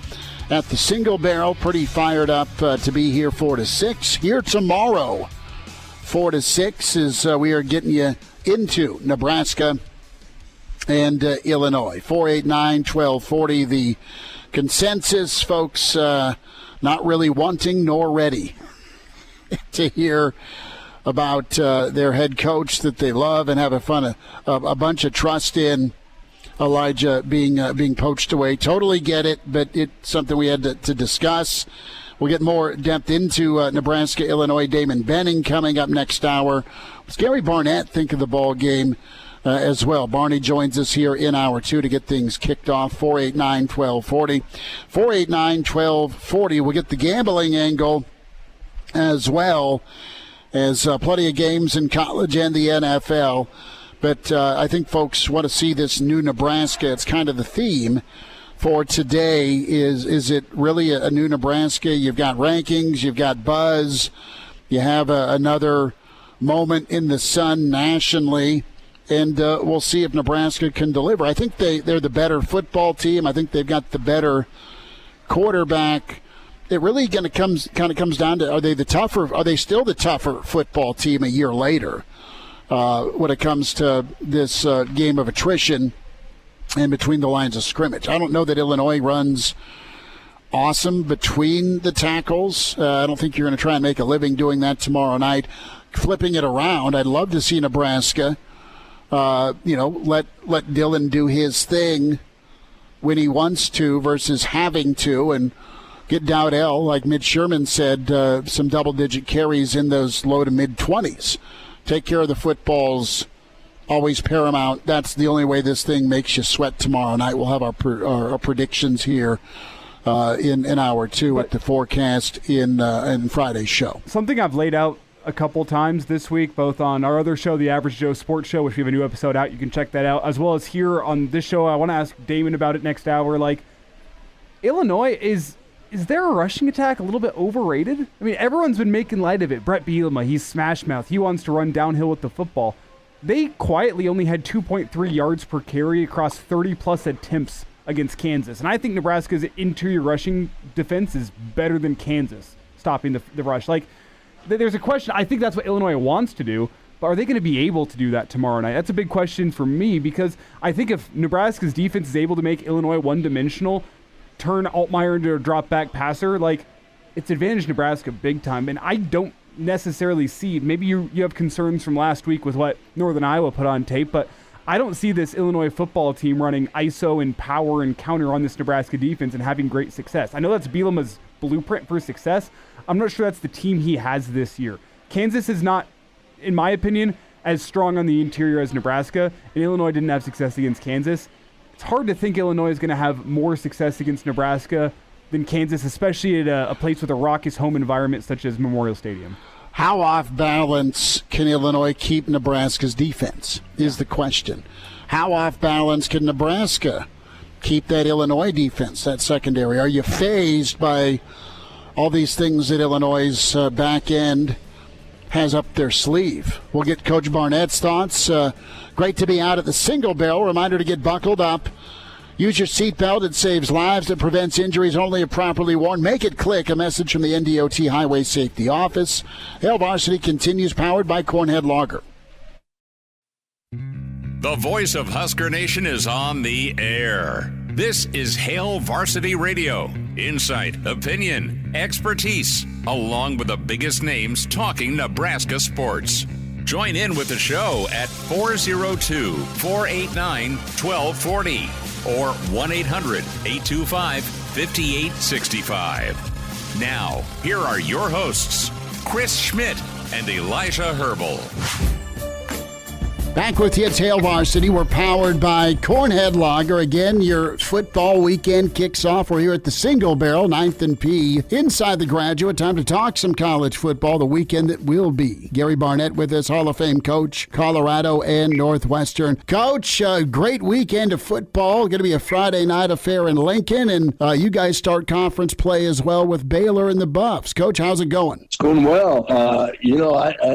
at the Single Barrel. Pretty fired up to be here 4 to 6. Here tomorrow, 4 to 6, as we are getting you into Nebraska and Illinois. 489-1240, the consensus, folks, not really wanting nor ready to hear about their head coach that they love and have a bunch of trust in. Elijah being poached away. Totally get it, but it's something we had to discuss. We'll get more depth into Nebraska, Illinois. Damon Benning coming up next hour. What's Gary Barnett think of the ball game as well? Barney joins us here in hour 2 to get things kicked off. 489-1240. 489-1240. We'll get the gambling angle as well as plenty of games in college and the NFL. But I think folks want to see this new Nebraska. It's kind of the theme for today. Is it really a new Nebraska? You've got rankings, you've got buzz, You have another moment in the sun nationally, and we'll see if Nebraska can deliver. I think they're the better football team. I think they've got the better quarterback. It really kind of comes down to, are they still the tougher football team a year later when it comes to this game of attrition and between the lines of scrimmage? I don't know that Illinois runs awesome between the tackles. I don't think you're going to try and make a living doing that tomorrow night. Flipping it around, I'd love to see Nebraska, let Dylan do his thing when he wants to versus having to, and get Dowdell, like Mitch Sherman said, some double-digit carries in those low to mid-20s. Take care of the footballs, always paramount. That's the only way this thing makes you sweat tomorrow night. We'll have our predictions here in an hour or two at the forecast in Friday's show. Something I've laid out a couple times this week, both on our other show, the Average Joe Sports Show, which we have a new episode out. You can check that out, as well as here on this show. I want to ask Damon about it next hour. Like, Illinois, is there a rushing attack a little bit overrated? I mean, everyone's been making light of it. Brett Bielema, he's smash mouth. He wants to run downhill with the football. They quietly only had 2.3 yards per carry across 30-plus attempts against Kansas. And I think Nebraska's interior rushing defense is better than Kansas stopping the rush. Like, there's a question. I think that's what Illinois wants to do, but are they going to be able to do that tomorrow night? That's a big question for me, because I think if Nebraska's defense is able to make Illinois one-dimensional, turn Altmaier into a drop-back passer, like, it's advantage Nebraska big time. And I don't necessarily see, maybe you have concerns from last week with what Northern Iowa put on tape, but I don't see this Illinois football team running ISO and power and counter on this Nebraska defense and having great success. I know that's Bielema's blueprint for success. I'm not sure that's the team he has this year. Kansas is not, in my opinion, as strong on the interior as Nebraska, and Illinois didn't have success against Kansas. It's hard to think Illinois is going to have more success against Nebraska than Kansas, especially at a place with a raucous home environment such as Memorial Stadium. How off balance can Illinois keep Nebraska's defense is the question. How off balance can Nebraska keep that Illinois defense, that secondary? Are you fazed by all these things that Illinois' back end has up their sleeve? We'll get Coach Barnett's thoughts. Great to be out at the Single Barrel. Reminder to get buckled up. Use your seatbelt. It saves lives. It prevents injuries only if properly worn. Make it click. A message from the NDOT Highway Safety Office. Hail Varsity continues, powered by Cornhead Lager. The voice of Husker Nation is on the air. This is Hail Varsity Radio. Insight, opinion, expertise, along with the biggest names talking Nebraska sports. Join in with the show at 402-489-1240 or 1-800-825-5865. Now, here are your hosts, Chris Schmidt and Elijah Herbel. Back with you, it's Hail Varsity. We're powered by Cornhead Lager. Again, your football weekend kicks off. We're here at the Single Barrel, 9th and P, inside the Graduate. Time to talk some college football, the weekend that will be. Gary Barnett with us, Hall of Fame coach, Colorado and Northwestern. Coach, great weekend of football. Going to be a Friday night affair in Lincoln, and you guys start conference play as well with Baylor and the Buffs. Coach, how's it going? It's going well. I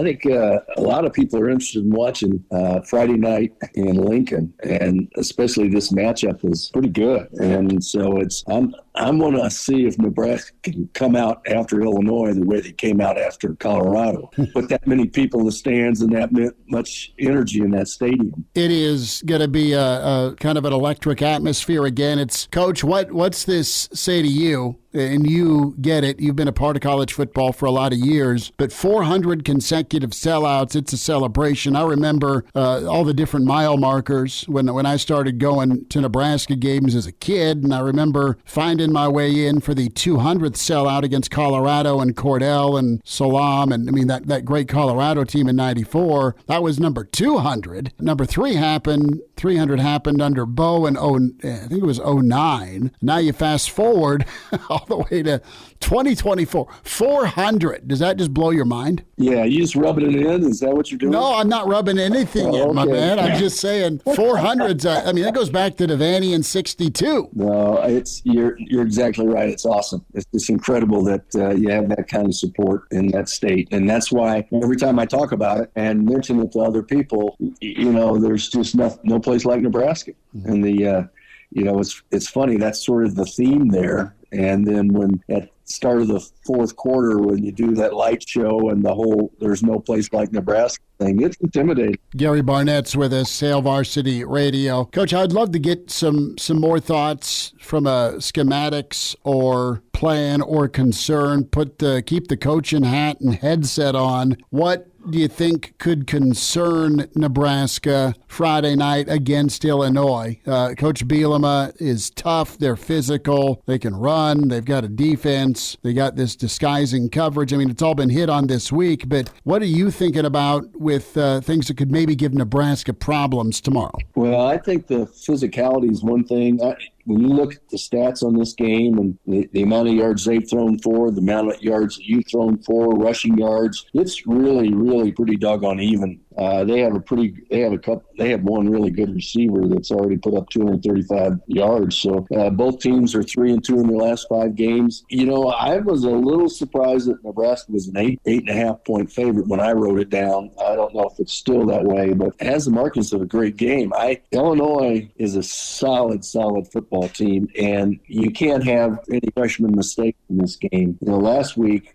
think a lot of people are interested in watching Friday night in Lincoln, and especially this matchup is pretty good. And so I'm going to see if Nebraska can come out after Illinois the way they came out after Colorado. Put that many people in the stands and that much energy in that stadium. It is going to be a kind of an electric atmosphere again. It's Coach, what's this say to you? And you get it. You've been a part of college football for a lot of years, but 400 consecutive sellouts, it's a celebration. I remember all the different mile markers when I started going to Nebraska games as a kid, and I remember finding my way in for the 200th sellout against Colorado and Cordell and Salam, and I mean that great Colorado team in '94. That was number 200. Number 300 happened under Bo in I think it was 09. Now you fast forward all the way to 2024. 400. Does that just blow your mind? Yeah, you just rubbing it in? Is that what you're doing? No, I'm not rubbing anything in, my man. I'm just saying 400's, that goes back to Devaney in 62. No, you're you're exactly right. It's awesome. It's incredible that you have that kind of support in that state. And that's why every time I talk about it and mention it to other people, there's just no place like Nebraska. And it's funny. That's sort of the theme there. And then when at start of the fourth quarter, when you do that light show and the whole "there's no place like Nebraska" thing, it's intimidating. Gary Barnett's with us, Hail Varsity Radio. Coach, I'd love to get some more thoughts from a schematics or plan or concern. Keep the coaching hat and headset on. What do you think could concern Nebraska Friday night against Illinois? Coach Bielema is tough. They're physical. They can run. They've got a defense. They got this disguising coverage. I mean, it's all been hit on this week, but what are you thinking about with things that could maybe give Nebraska problems tomorrow? Well, I think the physicality is one thing. When you look at the stats on this game and the amount of yards they've thrown for, the amount of yards that you've thrown for, rushing yards, it's really, really pretty doggone even. They have one really good receiver that's already put up 235 yards. So both teams are 3-2 in their last 5 games. I was a little surprised that Nebraska was an 8.5 point favorite when I wrote it down. I don't know if it's still that way, but it has the markings of a great game. Illinois is a solid football team, and you can't have any freshman mistakes in this game. Last week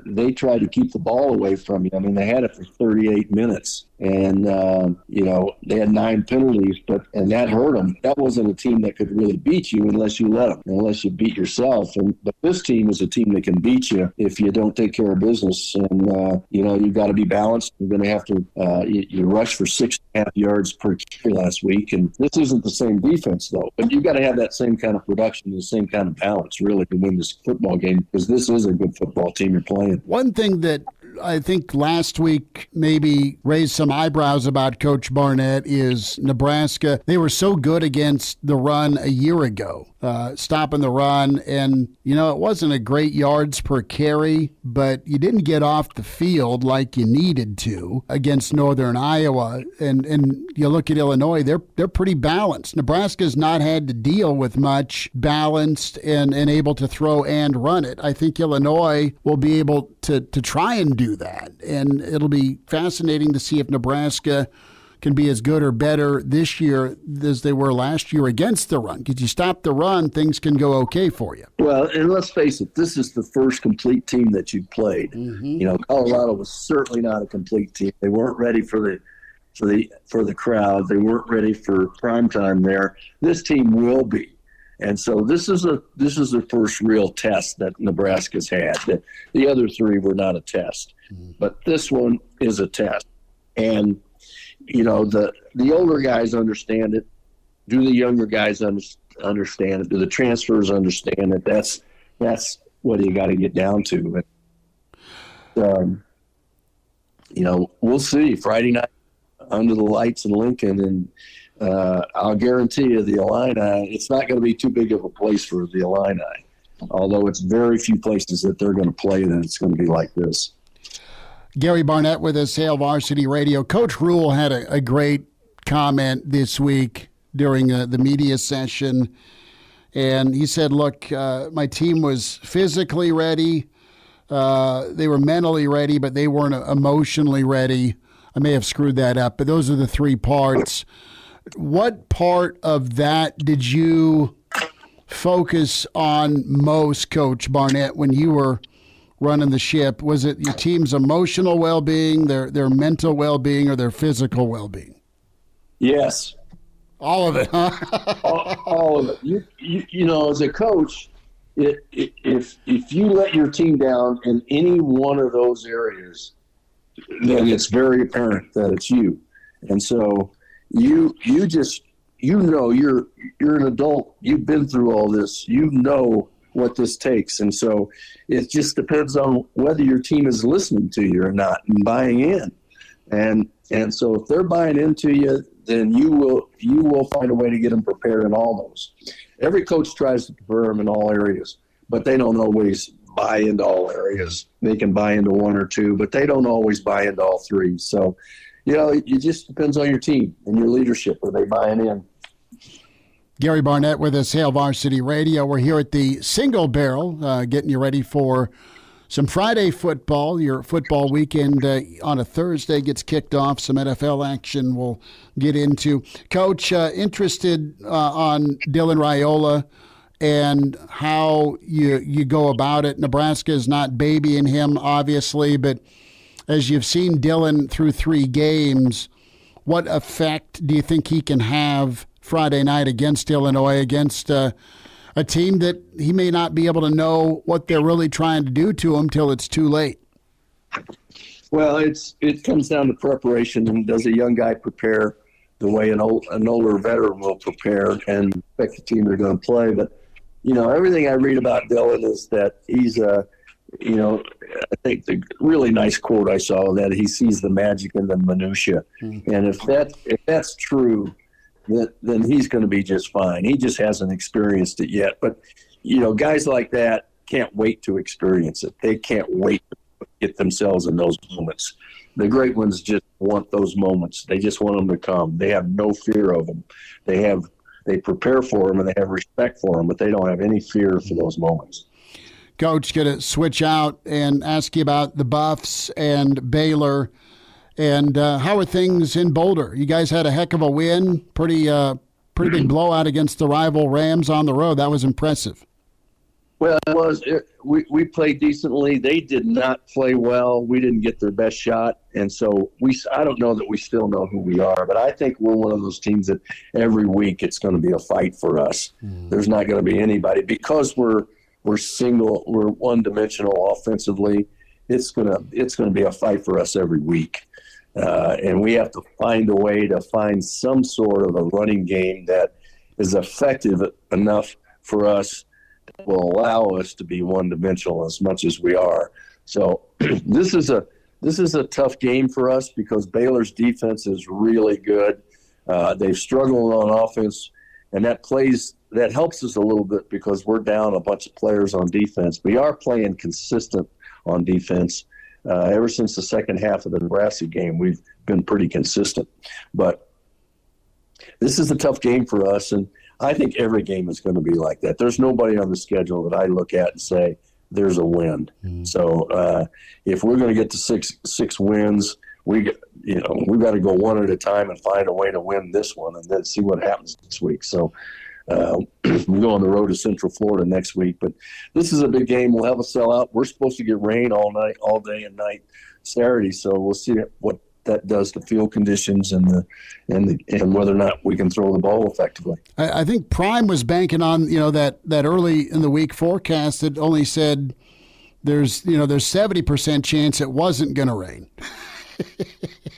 they tried to keep the ball away from you. I mean, they had it for 38 minutes. And, they had 9 penalties, and that hurt them. That wasn't a team that could really beat you unless you let them, unless you beat yourself. But this team is a team that can beat you if you don't take care of business. And, you've got to be balanced. You're going to have to you rushed for 6.5 yards per carry last week. And this isn't the same defense, though. But you've got to have that same kind of production, the same kind of balance, really, to win this football game, because this is a good football team you're playing. One thing that I think last week maybe raised some eyebrows about Coach Barnett is Nebraska. They were so good against the run a year ago, stopping the run. And, it wasn't a great yards per carry, but you didn't get off the field like you needed to against Northern Iowa. And you look at Illinois, they're pretty balanced. Nebraska's not had to deal with much balanced and able to throw and run it. I think Illinois will be able to try and do that. And it'll be fascinating to see if Nebraska can be as good or better this year as they were last year against the run. Because you stop the run, things can go okay for you. Well, and let's face it, this is the first complete team that you've played. Mm-hmm. Colorado was certainly not a complete team. They weren't ready for the crowd. They weren't ready for prime time there. This team will be. And so this is the first real test that Nebraska's had. The other 3 were not a test, but this one is a test. And the older guys understand it. Do the younger guys understand it? Do the transfers understand it? That's what you got to get down to. And, we'll see Friday night under the lights in Lincoln, and I'll guarantee you the Illini, it's not going to be too big of a place for the Illini, although it's very few places that they're going to play that it's going to be like this. Gary Barnett with us, Hail Varsity Radio. Coach Rhule had a great comment this week during the media session, and he said, look, my team was physically ready. They were mentally ready, but they weren't emotionally ready. I may have screwed that up, but those are the 3 parts. What part of that did you focus on most, Coach Barnett, when you were running the ship? Was it your team's emotional well-being, their mental well-being, or their physical well-being? Yes. All of it, huh? all of it. You as a coach, if you let your team down in any one of those areas, then it's very apparent that it's you. And so you're an adult. You've been through all this. You know what this takes. And so it just depends on whether your team is listening to you or not and buying in. And so if they're buying into you, then you will find a way to get them prepared in all those. Every coach tries to prepare them in all areas, but they don't always buy into all areas. They can buy into 1 or 2, but they don't always buy into all 3. So, it just depends on your team and your leadership. Are they buying in? Gary Barnett with us, Hail Varsity Radio. We're here at the Single Barrel, getting you ready for some Friday football. Your football weekend on a Thursday gets kicked off. Some NFL action we'll get into. Coach, interested on Dylan Raiola and how you go about it. Nebraska is not babying him, obviously, but as you've seen Dylan through 3 games, what effect do you think he can have Friday night against Illinois, against a team that he may not be able to know what they're really trying to do to him till it's too late? Well, it comes down to preparation, and does a young guy prepare the way an older veteran will prepare and expect the team they're going to play? But, everything I read about Dylan is that he's I think the really nice quote I saw that he sees the magic in the minutia. Mm-hmm. And if that's true, then he's going to be just fine. He just hasn't experienced it yet. But, guys like that can't wait to experience it. They can't wait to get themselves in those moments. The great ones just want those moments. They just want them to come. They have no fear of them. They prepare for them and they have respect for them, but they don't have any fear for those moments. Coach, going to switch out and ask you about the Buffs and Baylor. And how are things in Boulder? You guys had a heck of a win, pretty big blowout against the rival Rams on the road. That was impressive. Well, it was. We played decently. They did not play well. We didn't get their best shot, and so I don't know that we still know who we are, but I think we're one of those teams that every week it's going to be a fight for us. There's not going to be anybody because we're one-dimensional offensively. It's gonna be a fight for us every week. And we have to find a way to find some sort of a running game that is effective enough for us that will allow us to be one-dimensional as much as we are. So this is a tough game for us because Baylor's defense is really good. They've struggled on offense, and that helps us a little bit because we're down a bunch of players on defense. We are playing consistent on defense. Ever since the second half of the Nebraska game, we've been pretty consistent. But this is a tough game for us, and I think every game is going to be like that. There's nobody on the schedule that I look at and say there's a win. Mm-hmm. So if we're going to get to six wins, we've got to go one at a time and find a way to win this one, and then see what happens next week. So we go on the road to Central Florida next week, but this is a big game. We'll have a sellout. We're supposed to get rain all day and night Saturday, so we'll see what that does to field conditions and whether or not we can throw the ball effectively. I think Prime was banking on that early in the week forecast that only said there's 70% chance it wasn't going to rain.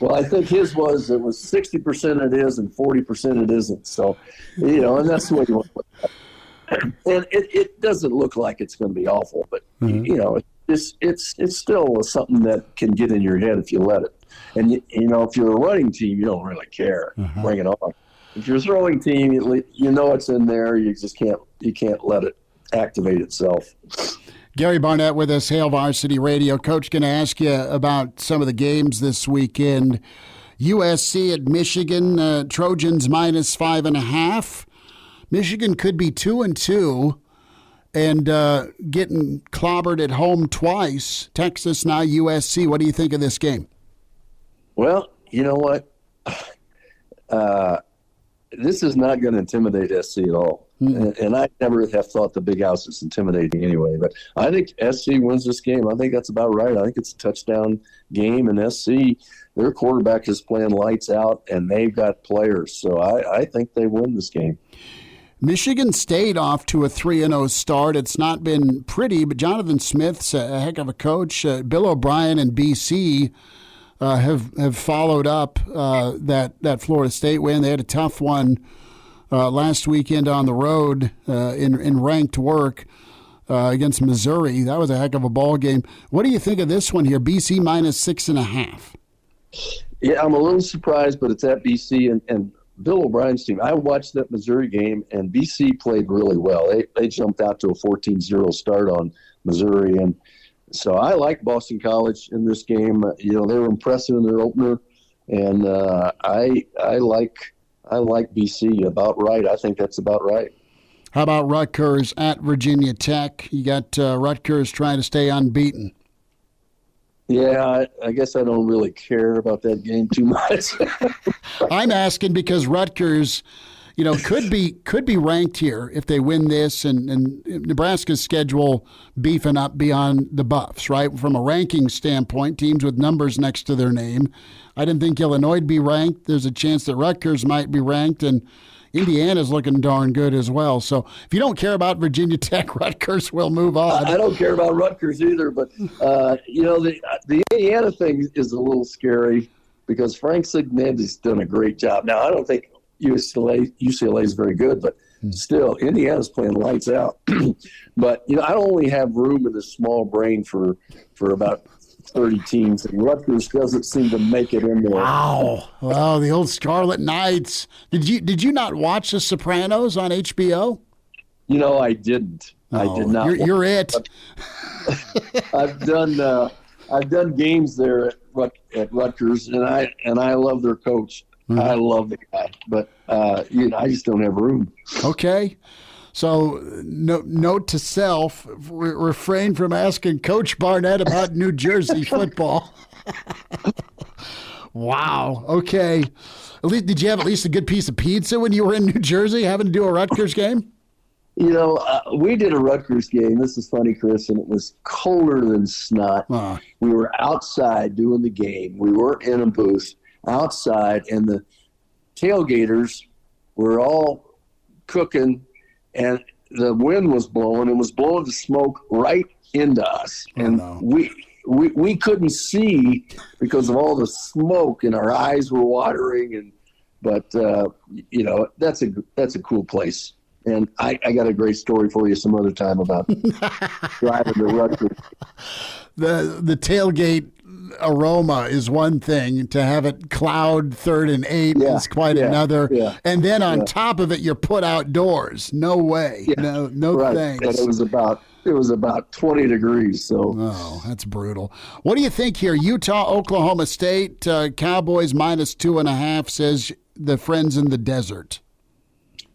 Well, I think his was 60% it is and 40% it isn't. So, and that's the way you want to look at it. And it doesn't look like it's going to be awful, but it's still something that can get in your head if you let it. And if you're a running team, you don't really care. Bring it on. If you're a throwing team, it's in there. You just can't let it activate itself. Gary Barnett with us, Hail Varsity Radio. Coach, going to ask you about some of the games this weekend. USC at Michigan, Trojans -5.5. Michigan could be 2-2 and getting clobbered at home twice. Texas, now USC. What do you think of this game? Well, you know what? This is not going to intimidate SC at all. And I never have thought the Big House is intimidating anyway. But I think SC wins this game. I think that's about right. I think it's a touchdown game. And SC, their quarterback is playing lights out, and they've got players. So I think they win this game. Michigan stayed off to a 3-0 start. It's not been pretty, but Jonathan Smith's a heck of a coach. Bill O'Brien and BC have followed up that Florida State win. They had a tough one last weekend on the road in ranked work against Missouri. That was a heck of a ball game. What do you think of this one here? BC -6.5. Yeah, I'm a little surprised, but it's at BC and Bill O'Brien's team. I watched that Missouri game, and BC played really well. They jumped out to a 14-0 start on Missouri, and so I like Boston College in this game. They were impressive in their opener, and I I like BC about right. I think that's about right. How about Rutgers at Virginia Tech? You got Rutgers trying to stay unbeaten. Yeah, I guess I don't really care about that game too much. I'm asking because Rutgers, could be ranked here if they win this, and Nebraska's schedule beefing up beyond the Buffs, right? From a ranking standpoint, teams with numbers next to their name. I didn't think Illinois would be ranked. There's a chance that Rutgers might be ranked, and Indiana's looking darn good as well. So if you don't care about Virginia Tech, Rutgers will move on. I don't care about Rutgers either, but the Indiana thing is a little because Frank Cignetta's done a great job. Now, I don't think UCLA is very good, but still, Indiana's playing lights out. But I only have room in this small brain for about 30 teams, and Rutgers doesn't seem to make it in there. Wow. Well, the old Scarlet Knights. Did you not watch The Sopranos on HBO? I didn't. Oh, I did not. You're it. I've done games there at Rutgers, and I love their coach. Mm-hmm. I love the guy, but I just don't have room. Okay. So, note to self: refrain from asking Coach Barnett about New Jersey football. Wow. Okay. Did you have at least a good piece of pizza when you were in New Jersey, having to do a Rutgers game? We did a Rutgers game. This is funny, Chris, and it was colder than snot. We were outside doing the game. We weren't in a booth. Outside, and the tailgaters were all cooking, and the wind was blowing. It was blowing the smoke right into us, and we couldn't see because of all the smoke, and our eyes were watering. But that's a cool place. And I got a great story for you some other time about driving to Rutgers. The tailgate aroma is one thing. To have it cloud 3rd and 8 is quite another. Yeah. And then on top of it, you're put outdoors. No way. Yeah. No right. Thanks. And it was about 20 degrees. So that's brutal. What do you think here? Utah, Oklahoma State, Cowboys -2.5 says the friends in the desert.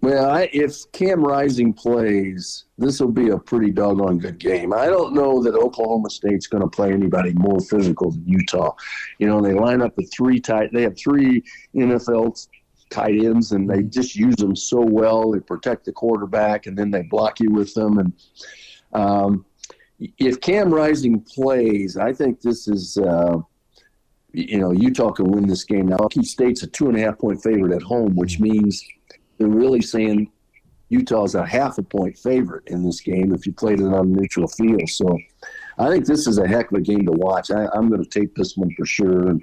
Well, if Cam Rising plays, this will be a pretty doggone good game. I don't know that Oklahoma State's going to play anybody more physical than Utah. They line up with they have 3 NFL tight ends, and they just use them so well. They protect the quarterback, and then they block you with them. And if Cam Rising plays, I think this is Utah can win this game. Now, Oklahoma State's a 2.5-point favorite at home, which means they're really saying Utah's a 0.5 point favorite in this game if you played it on a neutral field. So I think this is a heck of a game to watch. I'm going to take this one for sure. And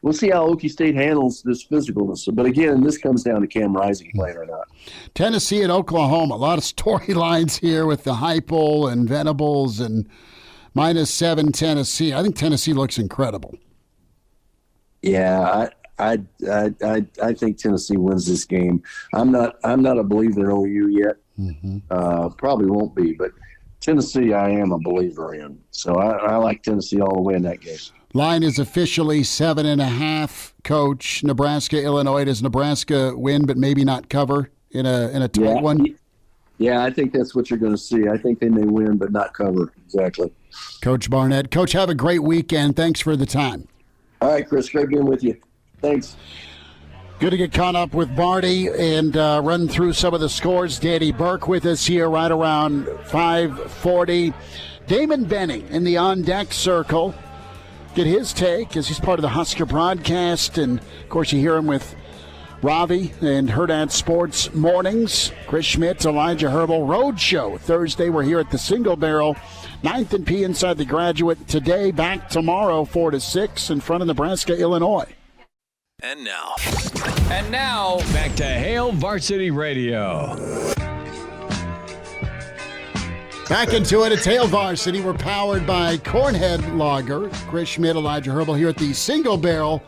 we'll see how Okie State handles this physicalness. But again, this comes down to Cam Rising playing or not. Tennessee and Oklahoma. A lot of storylines here with the Heupel and Venables and -7 Tennessee. I think Tennessee looks incredible. Yeah, I think Tennessee wins this game. I'm not a believer in OU yet. Mm-hmm. Probably won't be, but Tennessee I am a believer in. So I like Tennessee all the way in that game. Line is officially 7.5. Coach, Nebraska-Illinois. Does Nebraska win but maybe not cover in a tight one? Yeah, I think that's what you're going to see. I think they may win but not cover. Exactly. Coach Barnett. Coach, have a great weekend. Thanks for the time. All right, Chris. Great being with you. Thanks. Good to get caught up with Barney and run through some of the scores. Danny Burke with us here right around 5:40. Damon Benning in the on-deck circle. Get his take as he's part of the Husker broadcast. And, of course, you hear him with Ravi and Hurrdat Sports mornings. Chris Schmidt, Elijah Herbel, Roadshow. Thursday, we're here at the Single Barrel. 9th and P inside the Graduate today. Back tomorrow, 4 to 6 in front of Nebraska-Illinois. And now, back to Hail Varsity Radio. Back into it. It's Hail Varsity. We're powered by Cornhead Lager. Chris Schmidt, Elijah Herbel here at the Single Barrel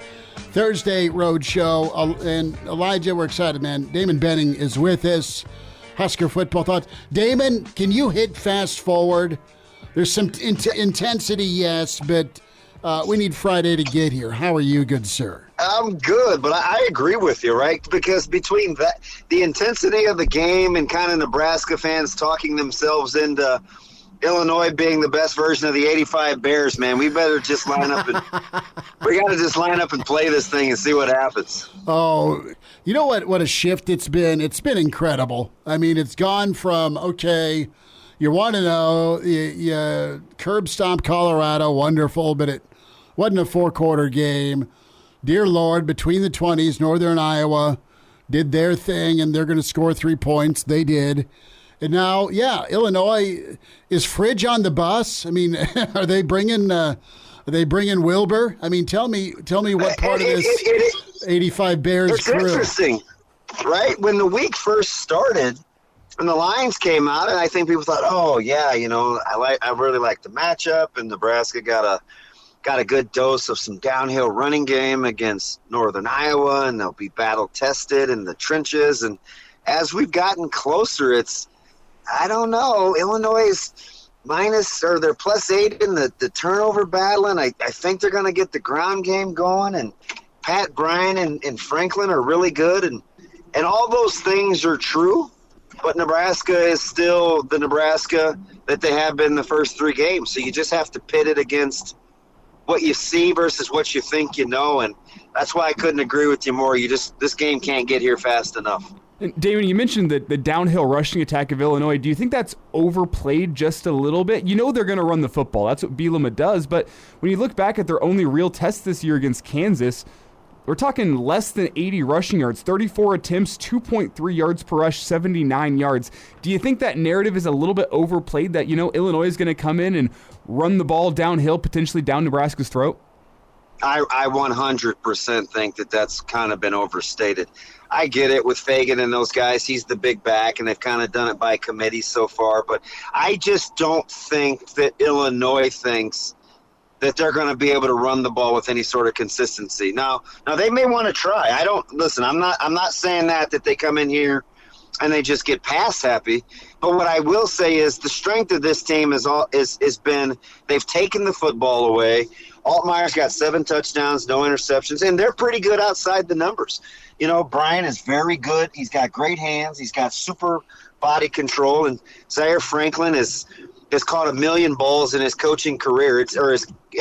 Thursday Road Show. And Elijah, we're excited, man. Damon Benning is with us. Husker football thoughts. Damon, can you hit fast forward? There's some intensity, yes, but we need Friday to get here. How are you, good sir? I'm good, but I agree with you, right? Because between that, the intensity of the game and kind of Nebraska fans talking themselves into Illinois being the best version of the '85 Bears, man, we better just line up and we got to just line up and play this thing and see what happens. Oh, you know what a shift it's been? It's been incredible. I mean, it's gone from, okay, you want to know, you curb stomp Colorado, wonderful, but it wasn't a four-quarter game. Dear Lord, between the 20s, Northern Iowa did their thing, and they're going to score 3 points. They did. And now, yeah, Illinois, is Fridge on the bus? I mean, are they bringing Wilbur? I mean, tell me what part of this 85 Bears crew. It's interesting, right? When the week first started, and the lines came out, and I think people thought, oh yeah, I really like the matchup, and Nebraska got a good dose of some downhill running game against Northern Iowa, and they'll be battle tested in the trenches. And as we've gotten closer, I don't know, Illinois is they're +8 in the turnover battle, and I think they're going to get the ground game going, and Pat Bryan and Franklin are really good, and all those things are true, but Nebraska is still the Nebraska that they have been the first 3 games, so you just have to pit it against what you see versus what you think you know, and that's why I couldn't agree with you more. This game can't get here fast enough. And Damon, you mentioned the downhill rushing attack of Illinois. Do you think that's overplayed just a little bit? You know they're going to run the football. That's what Bielema does. But when you look back at their only real test this year against Kansas, we're talking less than 80 rushing yards, 34 attempts, 2.3 yards per rush, 79 yards. Do you think that narrative is a little bit overplayed that, Illinois is going to come in and run the ball downhill, potentially down Nebraska's throat? I 100% think that's kind of been overstated. I get it with Fagan and those guys. He's the big back, and they've kind of done it by committee so far. But I just don't think that Illinois thinks that they're going to be able to run the ball with any sort of consistency. Now they may want to try. I'm not saying that they come in here and they just get pass happy. But what I will say is the strength of this team is been they've taken the football away. Altmaier's got 7 touchdowns, no interceptions, and they're pretty good outside the numbers. Bryan is very good. He's got great hands. He's got super body control, and Zaire Franklin has caught 1 million balls in his coaching career.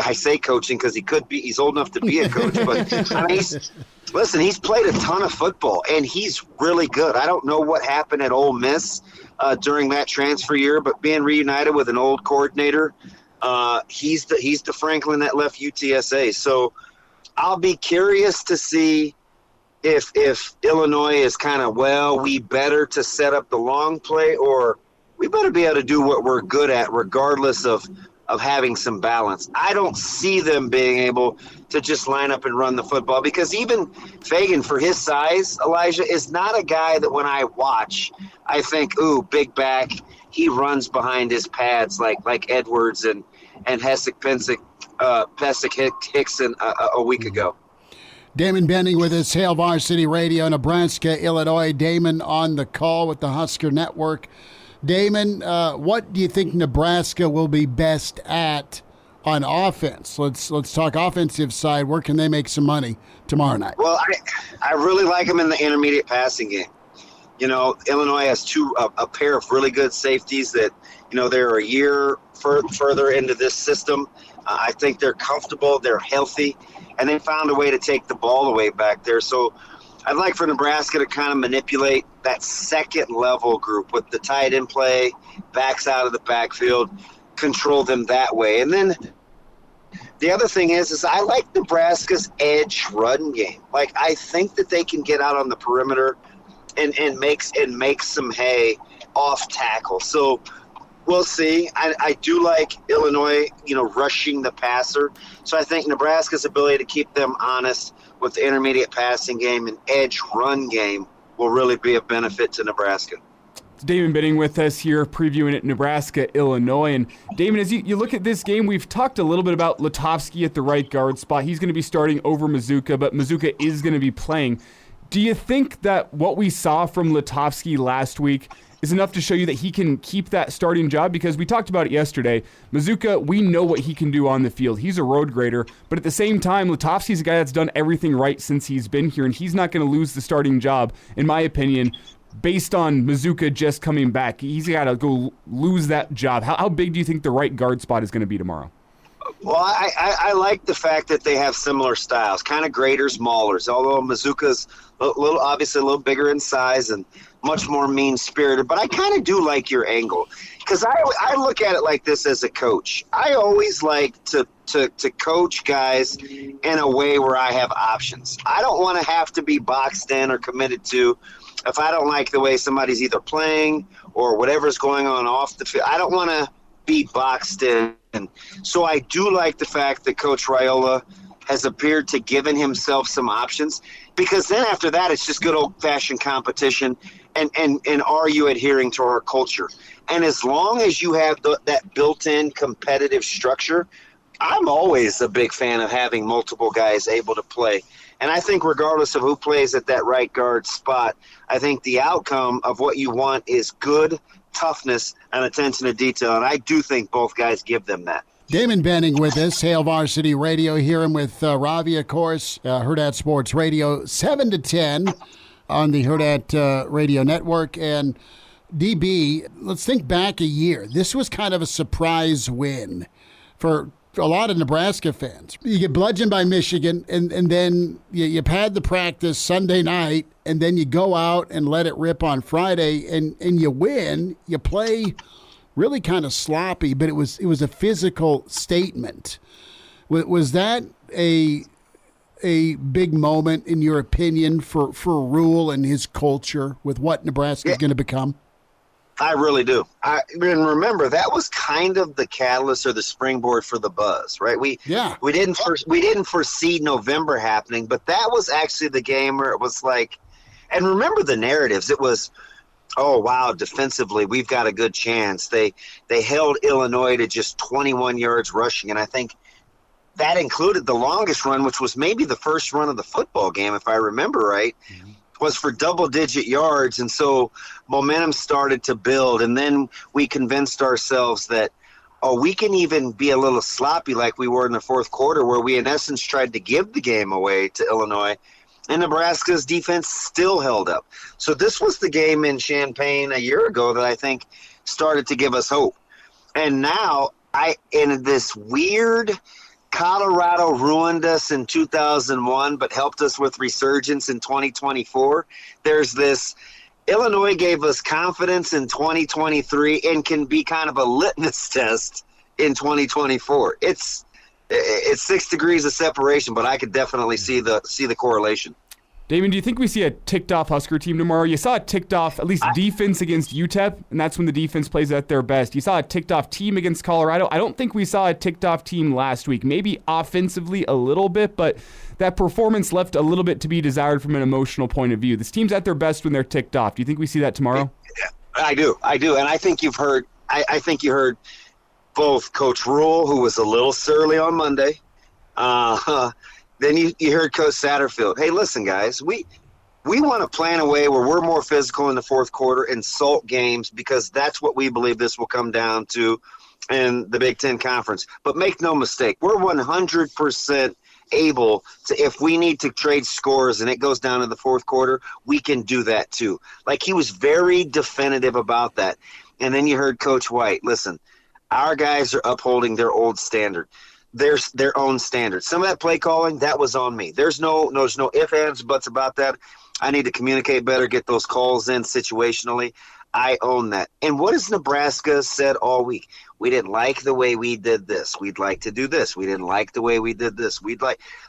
I say coaching because he's old enough to be a coach, but I mean, he's played a ton of football, and he's really good. I don't know what happened at Ole Miss during that transfer year, but being reunited with an old coordinator, he's the Franklin that left UTSA. So I'll be curious to see if Illinois is kind of, we better to set up the long play, or we better be able to do what we're good at regardless of having some balance. I don't see them being able to just line up and run the football, because even Fagan, for his size, Elijah, is not a guy that when I watch, I think, ooh, big back, he runs behind his pads like Edwards and Pesek Hickson a week ago. Damon Benning with us, Hail Varsity Radio, Nebraska, Illinois. Damon on the call with the Husker Network. Damon, what do you think Nebraska will be best at on offense? Let's talk offensive side. Where can they make some money tomorrow night? Well, I really like them in the intermediate passing game. Illinois has a pair of really good safeties that, they're a year further into this system. I think they're comfortable, they're healthy, and they found a way to take the ball away back there. So I'd like for Nebraska to kind of manipulate that second level group with the tight end play, backs out of the backfield, control them that way. And then the other thing is I like Nebraska's edge run game. Like, I think that they can get out on the perimeter and make some hay off tackle. So we'll see. I do like Illinois, rushing the passer. So I think Nebraska's ability to keep them honest with the intermediate passing game and edge run game will really be a benefit to Nebraska. It's Damon Benning with us here previewing it, Nebraska, Illinois. And Damon, as you look at this game, we've talked a little bit about Lutovsky at the right guard spot. He's going to be starting over Mazuka, but Mazuka is going to be playing. Do you think that what we saw from Lutovsky last week is enough to show you that he can keep that starting job? Because we talked about it yesterday. Mazuka, we know what he can do on the field. He's a road grader, but at the same time, Lutovsky's a guy that's done everything right since he's been here, and he's not going to lose the starting job, in my opinion, based on Mazuka just coming back. He's got to go lose that job. How big do you think the right guard spot is going to be tomorrow? Well, I like the fact that they have similar styles, kind of graders, maulers, although Mazuka's obviously a little bigger in size and much more mean-spirited. But I kind of do like your angle because I look at it like this as a coach. I always like to coach guys in a way where I have options. I don't want to have to be boxed in or committed to if I don't like the way somebody's either playing or whatever's going on off the field. I don't want to be boxed in. And so I do like the fact that Coach Raiola has appeared to given himself some options, because then after that it's just good old-fashioned competition and are you adhering to our culture? And as long as you have that built-in competitive structure, I'm always a big fan of having multiple guys able to play. And I think regardless of who plays at that right guard spot, I think the outcome of what you want is good toughness and attention to detail, and I do think both guys give them that. Damon Benning with us, Hail Varsity Radio. Hear him with Ravi, of course, Hurrdat Sports Radio, 7 to 10 on the Hurrdat Radio Network. And DB, let's think back a year. This was kind of a surprise win for a lot of Nebraska fans. You get bludgeoned by Michigan, and then you pad the practice Sunday night, and then you go out and let it rip on Friday, and you win. You play really kind of sloppy, but it was a physical statement. Was that a big moment, in your opinion, for Rhule and his culture with what Nebraska is going to become? I really do. And remember, that was kind of the catalyst or the springboard for the buzz, right? We didn't foresee November happening, but that was actually the game where it was like, and remember the narratives. It was, oh wow, defensively we've got a good chance. They held Illinois to just 21 yards rushing, and I think that included the longest run, which was maybe the first run of the football game, if I remember right. Mm-hmm. Was for double-digit yards, and so momentum started to build, and then we convinced ourselves that, we can even be a little sloppy like we were in the fourth quarter, where we in essence tried to give the game away to Illinois, and Nebraska's defense still held up. So this was the game in Champaign a year ago that I think started to give us hope. And now, in this weird – Colorado ruined us in 2001, but helped us with resurgence in 2024. There's this Illinois gave us confidence in 2023 and can be kind of a litmus test in 2024. It's 6 degrees of separation, but I could definitely see the correlation. Damon, do you think we see a ticked-off Husker team tomorrow? You saw a ticked-off, at least defense against UTEP, and that's when the defense plays at their best. You saw a ticked-off team against Colorado. I don't think we saw a ticked-off team last week. Maybe offensively a little bit, but that performance left a little bit to be desired from an emotional point of view. This team's at their best when they're ticked off. Do you think we see that tomorrow? I do, and I think you've heard. I think you heard both Coach Rhule, who was a little surly on Monday. Then you heard Coach Satterfield. Hey, listen, guys, we want to plan a way where we're more physical in the fourth quarter and salt games, because that's what we believe this will come down to in the Big Ten Conference. But make no mistake, we're 100% able to, if we need to trade scores and it goes down to the fourth quarter, we can do that too. Like, he was very definitive about that. And then you heard Coach White. Listen, our guys are upholding their old standard. There's their own standards. Some of that play calling, that was on me. There's no ifs, ands, buts about that. I need to communicate better, get those calls in situationally. I own that. And what has Nebraska said all week? We didn't like the way we did this. We'd like to do this. We didn't like the way we did this.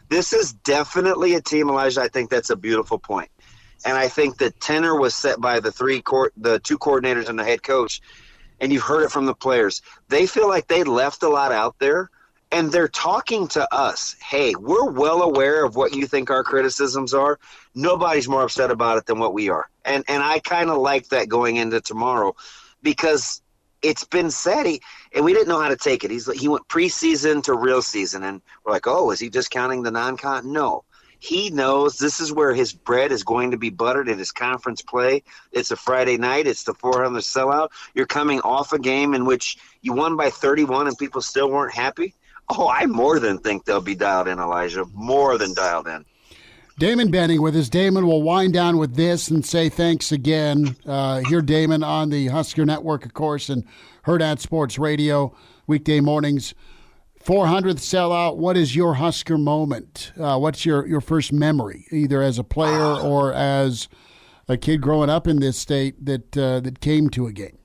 This is definitely a team, Elijah. I think that's a beautiful point. And I think the tenor was set by the two coordinators and the head coach. And you've heard it from the players. They feel like they left a lot out there. And they're talking to us. Hey, we're well aware of what you think our criticisms are. Nobody's more upset about it than what we are. And I kind of like that going into tomorrow, because it's been said, and we didn't know how to take it. He went preseason to real season, and we're like, oh, is he discounting the non-con? No. He knows this is where his bread is going to be buttered in his conference play. It's a Friday night. It's the 400 sellout. You're coming off a game in which you won by 31 and people still weren't happy. Oh, I more than think they'll be dialed in, Elijah. More than dialed in. Damon Benning with us. Damon, will wind down with this and say thanks again. Hear Damon on the Husker Network, of course, and Hurrdat Sports Radio, weekday mornings. 400th sellout. What is your Husker moment? What's your first memory, either as a player or as a kid growing up in this state that came to a game?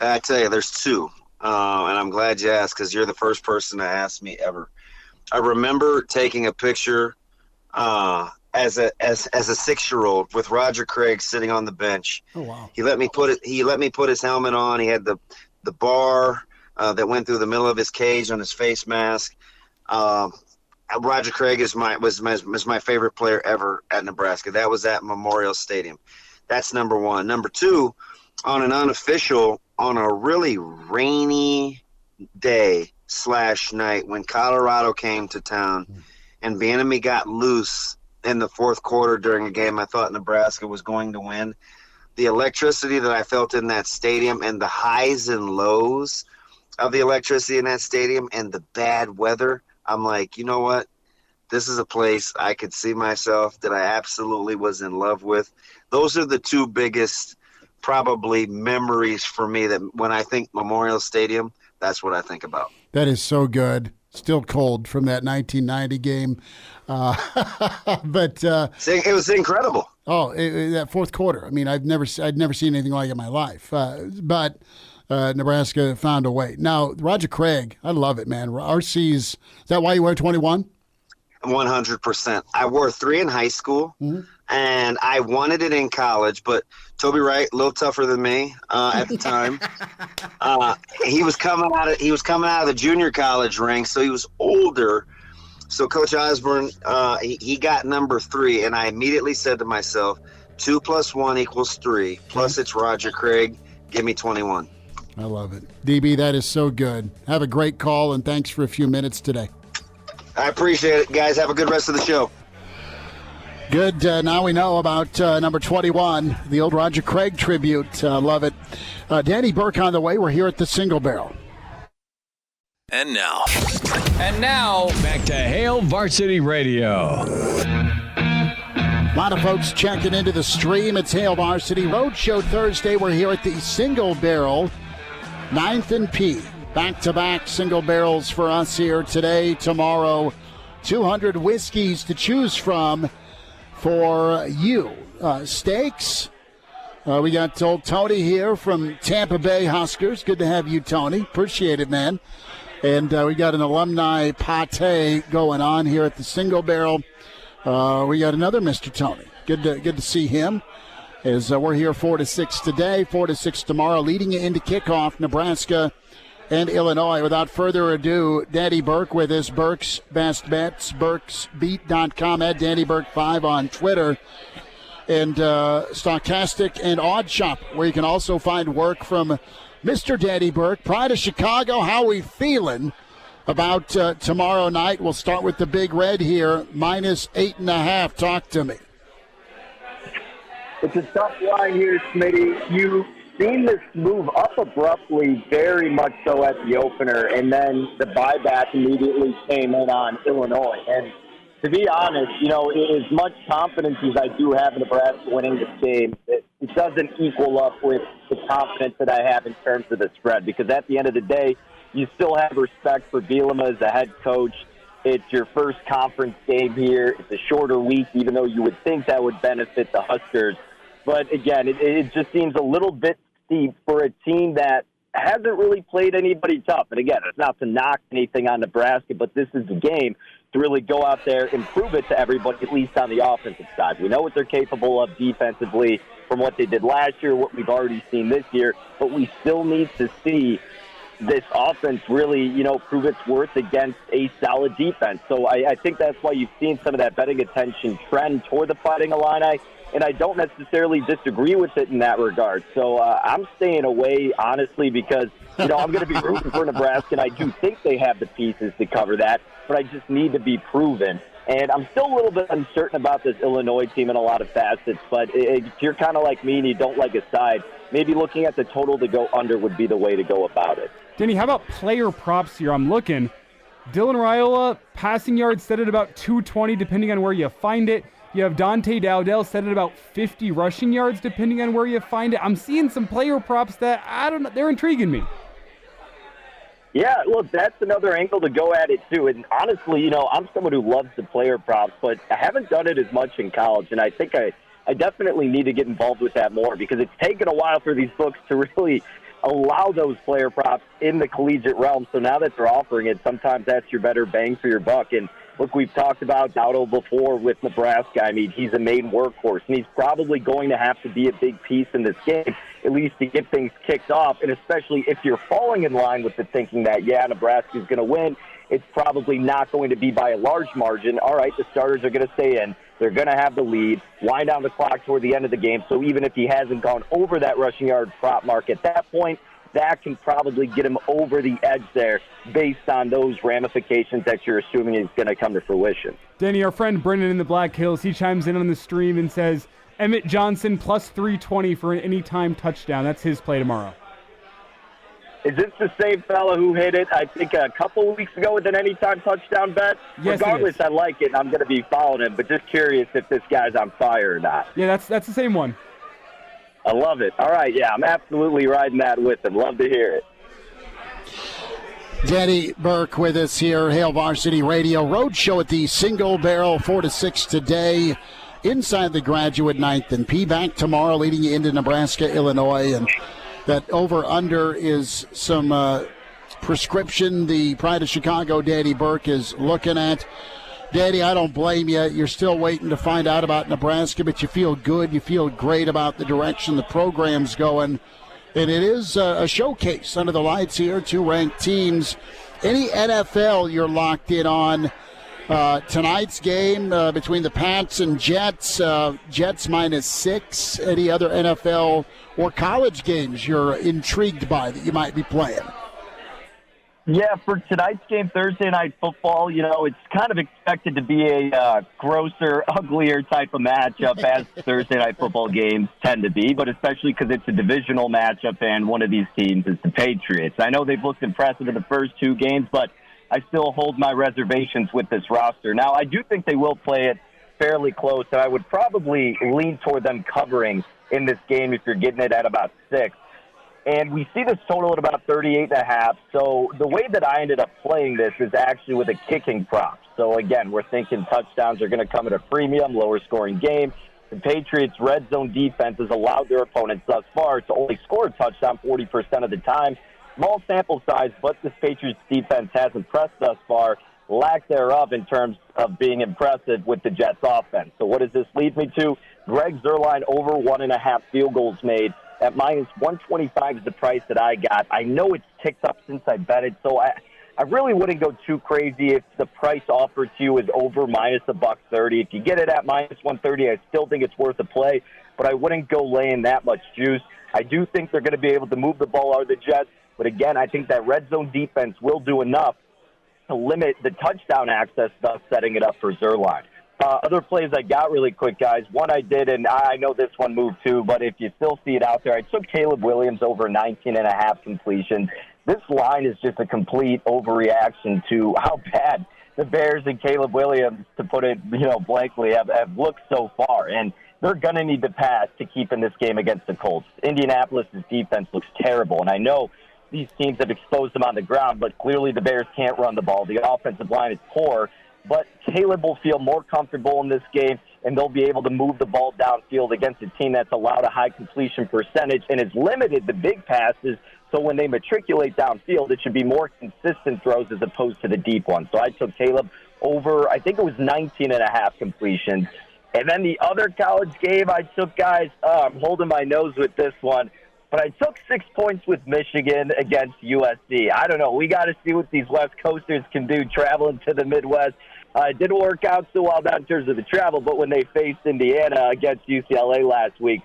I tell you, there's two, and I'm glad you asked because you're the first person to ask me ever. I remember taking a picture as a 6-year-old with Roger Craig sitting on the bench. Oh wow! He let me put his helmet on. He had the bar that went through the middle of his cage on his face mask. Roger Craig was my favorite player ever at Nebraska. That was at Memorial Stadium. That's number one. Number two, on an unofficial, on a really rainy day / night when Colorado came to town and Bieniemy got loose in the fourth quarter during a game I thought Nebraska was going to win. The electricity that I felt in that stadium and the highs and lows of the electricity in that stadium and the bad weather, I'm like, you know what? This is a place I could see myself, that I absolutely was in love with. Those are the two biggest probably memories for me, that when I think Memorial Stadium, that's what I think about. That is so good. Still cold from that 1990 game. But it was incredible. Oh, that fourth quarter. I mean, I'd never seen anything like it in my life. But Nebraska found a way. Now, Roger Craig, I love it, man. RC's, is that why you wear 21? 100%. I wore 3 in high school, and I wanted it in college, but Toby Wright, a little tougher than me at the time. He was coming out of the junior college ranks, so he was older. So Coach Osborne, he got number 3, and I immediately said to myself, 2 + 1 = 3. Plus it's Roger Craig. Give me 21. I love it. DB, that is so good. Have a great call, and thanks for a few minutes today. I appreciate it, guys. Have a good rest of the show. Good. Now we know about number 21, the old Roger Craig tribute. Love it. Danny Burke on the way. We're here at the Single Barrel. And now, back to Hail Varsity Radio. A lot of folks checking into the stream. It's Hail Varsity Roadshow Thursday. We're here at the Single Barrel, 9th and P. Back-to-back single barrels for us here today, tomorrow. 200 whiskeys to choose from for you. Steaks. We got old Tony here from Tampa Bay Huskers. Good to have you, Tony. Appreciate it, man. And we got an alumni pate going on here at the Single Barrel. We got another Mr. Tony. Good to see him. As we're here 4 to 6 today, 4 to 6 tomorrow, leading you into kickoff, Nebraska and Illinois. Without further ado, Danny Burke with us, Burke's Best Bets, burksbeat.com, at Danny Burke 5 on Twitter, and Stochastic and Odd Shop, where you can also find work from Mr. Danny Burke. Pride of Chicago, how we feeling about tomorrow night? We'll start with the Big Red here, -8.5. Talk to me. It's a tough line here, Smitty. You've seen this move up abruptly, very much so at the opener, and then the buyback immediately came in on Illinois. And to be honest, as much confidence as I do have in Nebraska winning this game, it doesn't equal up with the confidence that I have in terms of the spread, because at the end of the day, you still have respect for Bielema as a head coach. It's your first conference game here. It's a shorter week, even though you would think that would benefit the Huskers. But again, it just seems a little bit steep for a team that hasn't really played anybody tough. And again, it's not to knock anything on Nebraska, but this is the game to really go out there and prove it to everybody, at least on the offensive side. We know what they're capable of defensively from what they did last year, what we've already seen this year, but we still need to see this offense really, prove its worth against a solid defense. So I think that's why you've seen some of that betting attention trend toward the Fighting Illini, and I don't necessarily disagree with it in that regard. So I'm staying away, honestly, because, I'm going to be rooting for Nebraska, and I do think they have the pieces to cover that, but I just need to be proven And I'm still a little bit uncertain about this Illinois team in a lot of facets, but if you're kind of like me and you don't like a side, maybe looking at the total to go under would be the way to go about it. Denny, how about player props here? I'm looking. Dylan Raiola, passing yards set at about 220, depending on where you find it. You have Dante Dowdell set at about 50 rushing yards, depending on where you find it. I'm seeing some player props that, I don't know, they're intriguing me. Yeah, look, that's another angle to go at it, too. And honestly, I'm someone who loves the player props, but I haven't done it as much in college, and I think I definitely need to get involved with that more because it's taken a while for these books to really allow those player props in the collegiate realm. So now that they're offering it, sometimes that's your better bang for your buck. And look, we've talked about Dowdell before with Nebraska. I mean, he's a main workhorse, and he's probably going to have to be a big piece in this game, at least to get things kicked off. And especially if you're falling in line with the thinking that, Nebraska's going to win, it's probably not going to be by a large margin. All right, the starters are going to stay in. They're going to have the lead, wind down the clock toward the end of the game. So even if he hasn't gone over that rushing yard prop mark at that point, that can probably get him over the edge there based on those ramifications that you're assuming is going to come to fruition. Denny, our friend Brennan in the Black Hills, he chimes in on the stream and says, Emmett Johnson plus 320 for an anytime touchdown. That's his play tomorrow. Is this the same fella who hit it, I think, a couple of weeks ago with an anytime touchdown bet? Yes, regardless, I like it, and I'm going to be following him, but just curious if this guy's on fire or not. Yeah, that's the same one. I love it. All right, I'm absolutely riding that with him. Love to hear it. Denny Burke with us here, Hail Varsity Radio Roadshow at the Single Barrel, 4 to 6 today, inside the Graduate Ninth and P. Back tomorrow, leading you into Nebraska-Illinois, and that over-under is some prescription the Pride of Chicago, Danny Burke, is looking at. Danny, I don't blame you. You're still waiting to find out about Nebraska, but you feel good. You feel great about the direction the program's going. And it is a showcase under the lights here, two ranked teams. Any NFL you're locked in on? Tonight's game between the Pats and Jets, Jets -6. Any other NFL or college games you're intrigued by that you might be playing? Yeah, for tonight's game, Thursday Night Football, it's kind of expected to be a grosser, uglier type of matchup as Thursday Night Football games tend to be, but especially because it's a divisional matchup and one of these teams is the Patriots. I know they've looked impressive in the first two games, but I still hold my reservations with this roster. Now, I do think they will play it fairly close, and I would probably lean toward them covering in this game if you're getting it at about 6. And we see this total at about 38.5. So the way that I ended up playing this is actually with a kicking prop. So, again, we're thinking touchdowns are going to come at a premium, lower-scoring game. The Patriots' red zone defense has allowed their opponents thus far to only score a touchdown 40% of the time. Small sample size, but this Patriots defense has impressed thus far. Lack thereof in terms of being impressive with the Jets offense. So what does this lead me to? Greg Zuerlein over 1.5 field goals made. At -125 is the price that I got. I know it's ticked up since I bet it, so I really wouldn't go too crazy if the price offered to you is over -$1.30. If you get it at -130, I still think it's worth a play, but I wouldn't go laying that much juice. I do think they're going to be able to move the ball out of the Jets, but again, I think that red zone defense will do enough to limit the touchdown access, thus setting it up for Zuerlein. Other plays I got really quick, guys. One I did, and I know this one moved too, but if you still see it out there, I took Caleb Williams over 19.5 completions. This line is just a complete overreaction to how bad the Bears and Caleb Williams, to put it blankly, have looked so far. And they're going to need to pass to keep in this game against the Colts. Indianapolis' defense looks terrible, and I know these teams have exposed them on the ground, but clearly the Bears can't run the ball. The offensive line is poor. But Caleb will feel more comfortable in this game, and they'll be able to move the ball downfield against a team that's allowed a high completion percentage and has limited the big passes. So when they matriculate downfield, it should be more consistent throws as opposed to the deep ones. So I took Caleb over, I think it was 19.5 completions. And then the other college game I took, guys, I'm holding my nose with this one, but I took 6 points with Michigan against USC. I don't know. We got to see what these West Coasters can do traveling to the Midwest. It didn't work out so well down in terms of the travel, but when they faced Indiana against UCLA last week,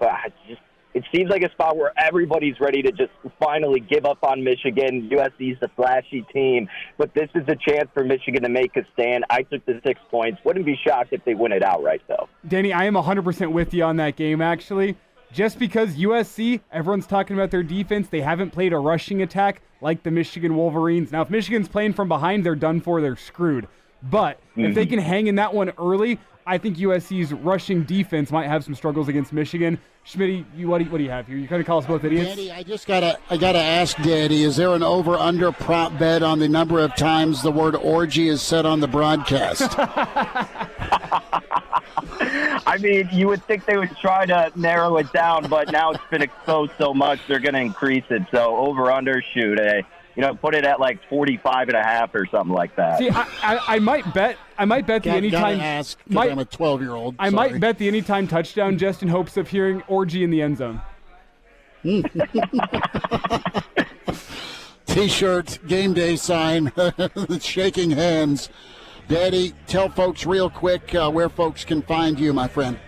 it seems like a spot where everybody's ready to just finally give up on Michigan. USC's a flashy team, but this is a chance for Michigan to make a stand. I took the 6 points. Wouldn't be shocked if they win it outright, though. Danny, I am 100% with you on that game, actually. Just because USC, everyone's talking about their defense, they haven't played a rushing attack like the Michigan Wolverines. Now, if Michigan's playing from behind, they're done for, they're screwed. But if they can hang in that one early, I think USC's rushing defense might have some struggles against Michigan. Schmidt, what do you have here? You kind of call us both idiots. Daddy, I gotta ask Daddy, is there an over/under prop bet on the number of times the word orgy is said on the broadcast? I mean, you would think they would try to narrow it down, but now it's been exposed so much, they're going to increase it. So over/under, shoot, put it at like 45.5 or something like that. See, I might bet the anytime. Ask, I'm a 12-year-old. I might bet the anytime touchdown just in hopes of hearing orgy in the end zone. T-shirt, game day sign, shaking hands. Daddy, tell folks real quick where folks can find you, my friend.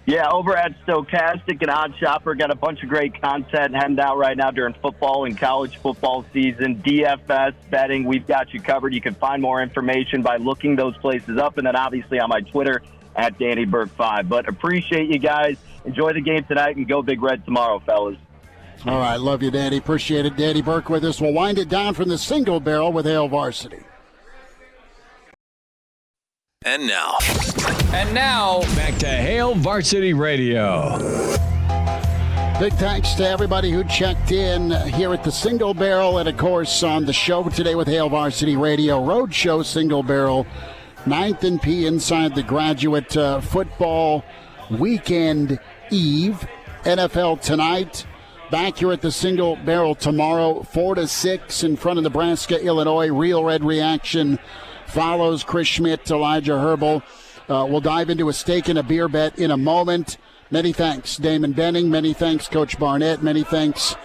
Yeah, over at Stochastic and Odd Shopper, got a bunch of great content heading out right now during football and college football season. DFS, betting, we've got you covered. You can find more information by looking those places up, and then obviously on my Twitter at DannyBurke5. But appreciate you guys. Enjoy the game tonight and go Big Red tomorrow, fellas. All right, love you, Daddy. Appreciate it. Daddy Burke with us. We'll wind it down from the single barrel with Hail Varsity. And now, back to Hail Varsity Radio. Big thanks to everybody who checked in here at the Single Barrel and, of course, on the show today with Hail Varsity Radio. Roadshow Single Barrel, 9th and P inside the graduate football weekend eve. NFL tonight. Back here at the Single Barrel tomorrow, 4 to 6 in front of Nebraska-Illinois. Real Red Reaction follows. Chris Schmidt, Elijah Herbel. We'll dive into a steak and a beer bet in a moment. Many thanks, Damon Benning. Many thanks, Coach Barnett. Many thanks,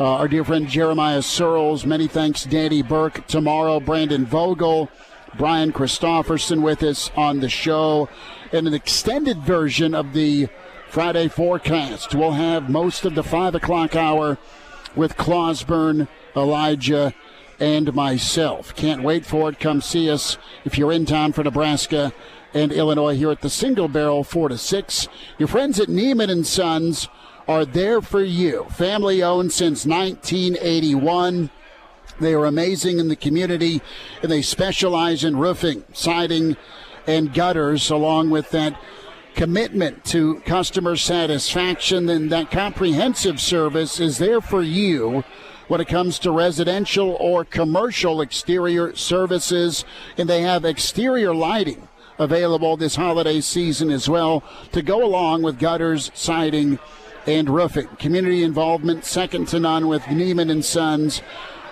our dear friend Jeremiah Sirles. Many thanks, Danny Burke. Tomorrow, Brandon Vogel, Brian Christofferson with us on the show. And an extended version of the Friday forecast. We'll have most of the 5 o'clock hour with Clausburn, Elijah, and myself. Can't wait for it. Come see us if you're in town for Nebraska and Illinois here at the Single Barrel, 4 to 6. Your friends at Neiman & Sons are there for you. Family owned since 1981. They are amazing in the community, and they specialize in roofing, siding, and gutters, along with that commitment to customer satisfaction. And that comprehensive service is there for you when it comes to residential or commercial exterior services, and they have exterior lighting available this holiday season as well to go along with gutters, siding, and roofing. Community involvement second to none with Neiman & Sons.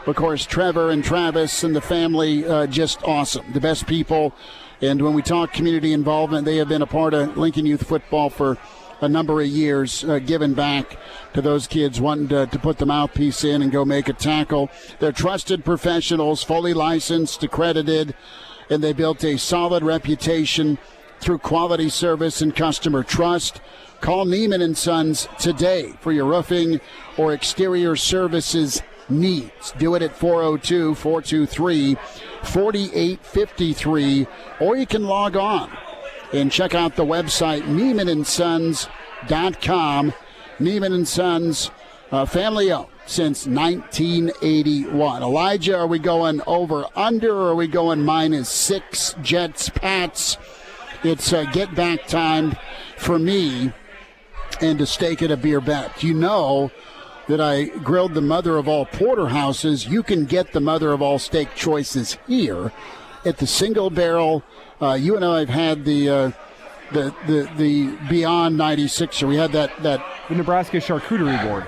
Of course, Trevor and Travis and the family, just awesome. The best people. And when we talk community involvement, they have been a part of Lincoln Youth Football for a number of years, giving back to those kids wanting to put the mouthpiece in and go make a tackle. They're trusted professionals, fully licensed, accredited, and they built a solid reputation through quality service and customer trust. Call Neiman & Sons today for your roofing or exterior services needs. Do it at 402-423-4853, or you can log on and check out the website, NeimanandSons.com. Neiman & Sons, family-owned since 1981. Elijah, are we going over, under, or are we going -6 Jets, Pats? It's get back time for me and a steak and a beer bet. You know that I grilled the mother of all porterhouses. You can get the mother of all steak choices here at the Single Barrel. You and I have had the Beyond 96er. We had that the Nebraska Charcuterie Board.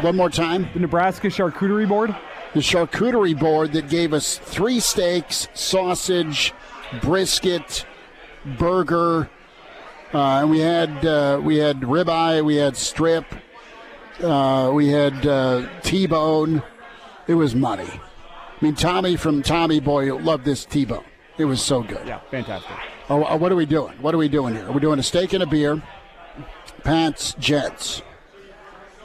One more time. The Nebraska Charcuterie Board. The charcuterie board that gave us 3 steaks, sausage, brisket, burger, and we had ribeye, we had strip, we had T-bone. It was money. I mean, Tommy from Tommy Boy loved this T-bone. It was so good. Yeah, fantastic. Oh, what are we doing? What are we doing here? Are we doing a steak and a beer? Pats, Jets.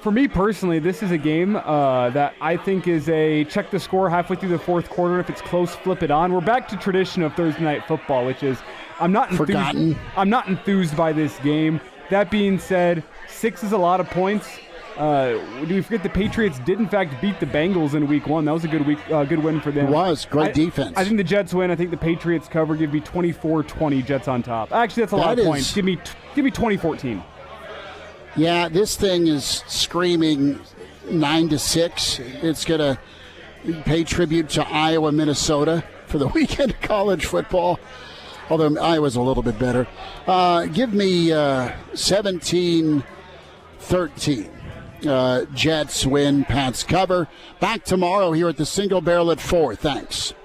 For me personally, this is a game that I think is a check the score halfway through the fourth quarter. If it's close, flip it on. We're back to tradition of Thursday night football, which is I'm not enthused by this game. That being said, 6 is a lot of points. Do we forget the Patriots did in fact beat the Bengals in Week 1? That was a good win for them. It was great defense. I think the Jets win. I think the Patriots cover. Give me 24-20 Jets on top. Actually, that's a lot of points. Give me 2014. Yeah, this thing is screaming 9-6. It's going to pay tribute to Iowa, Minnesota for the weekend of college football, although Iowa's a little bit better. Give me 17-13. Jets win, Pats cover. Back tomorrow here at the Single Barrel at 4. Thanks.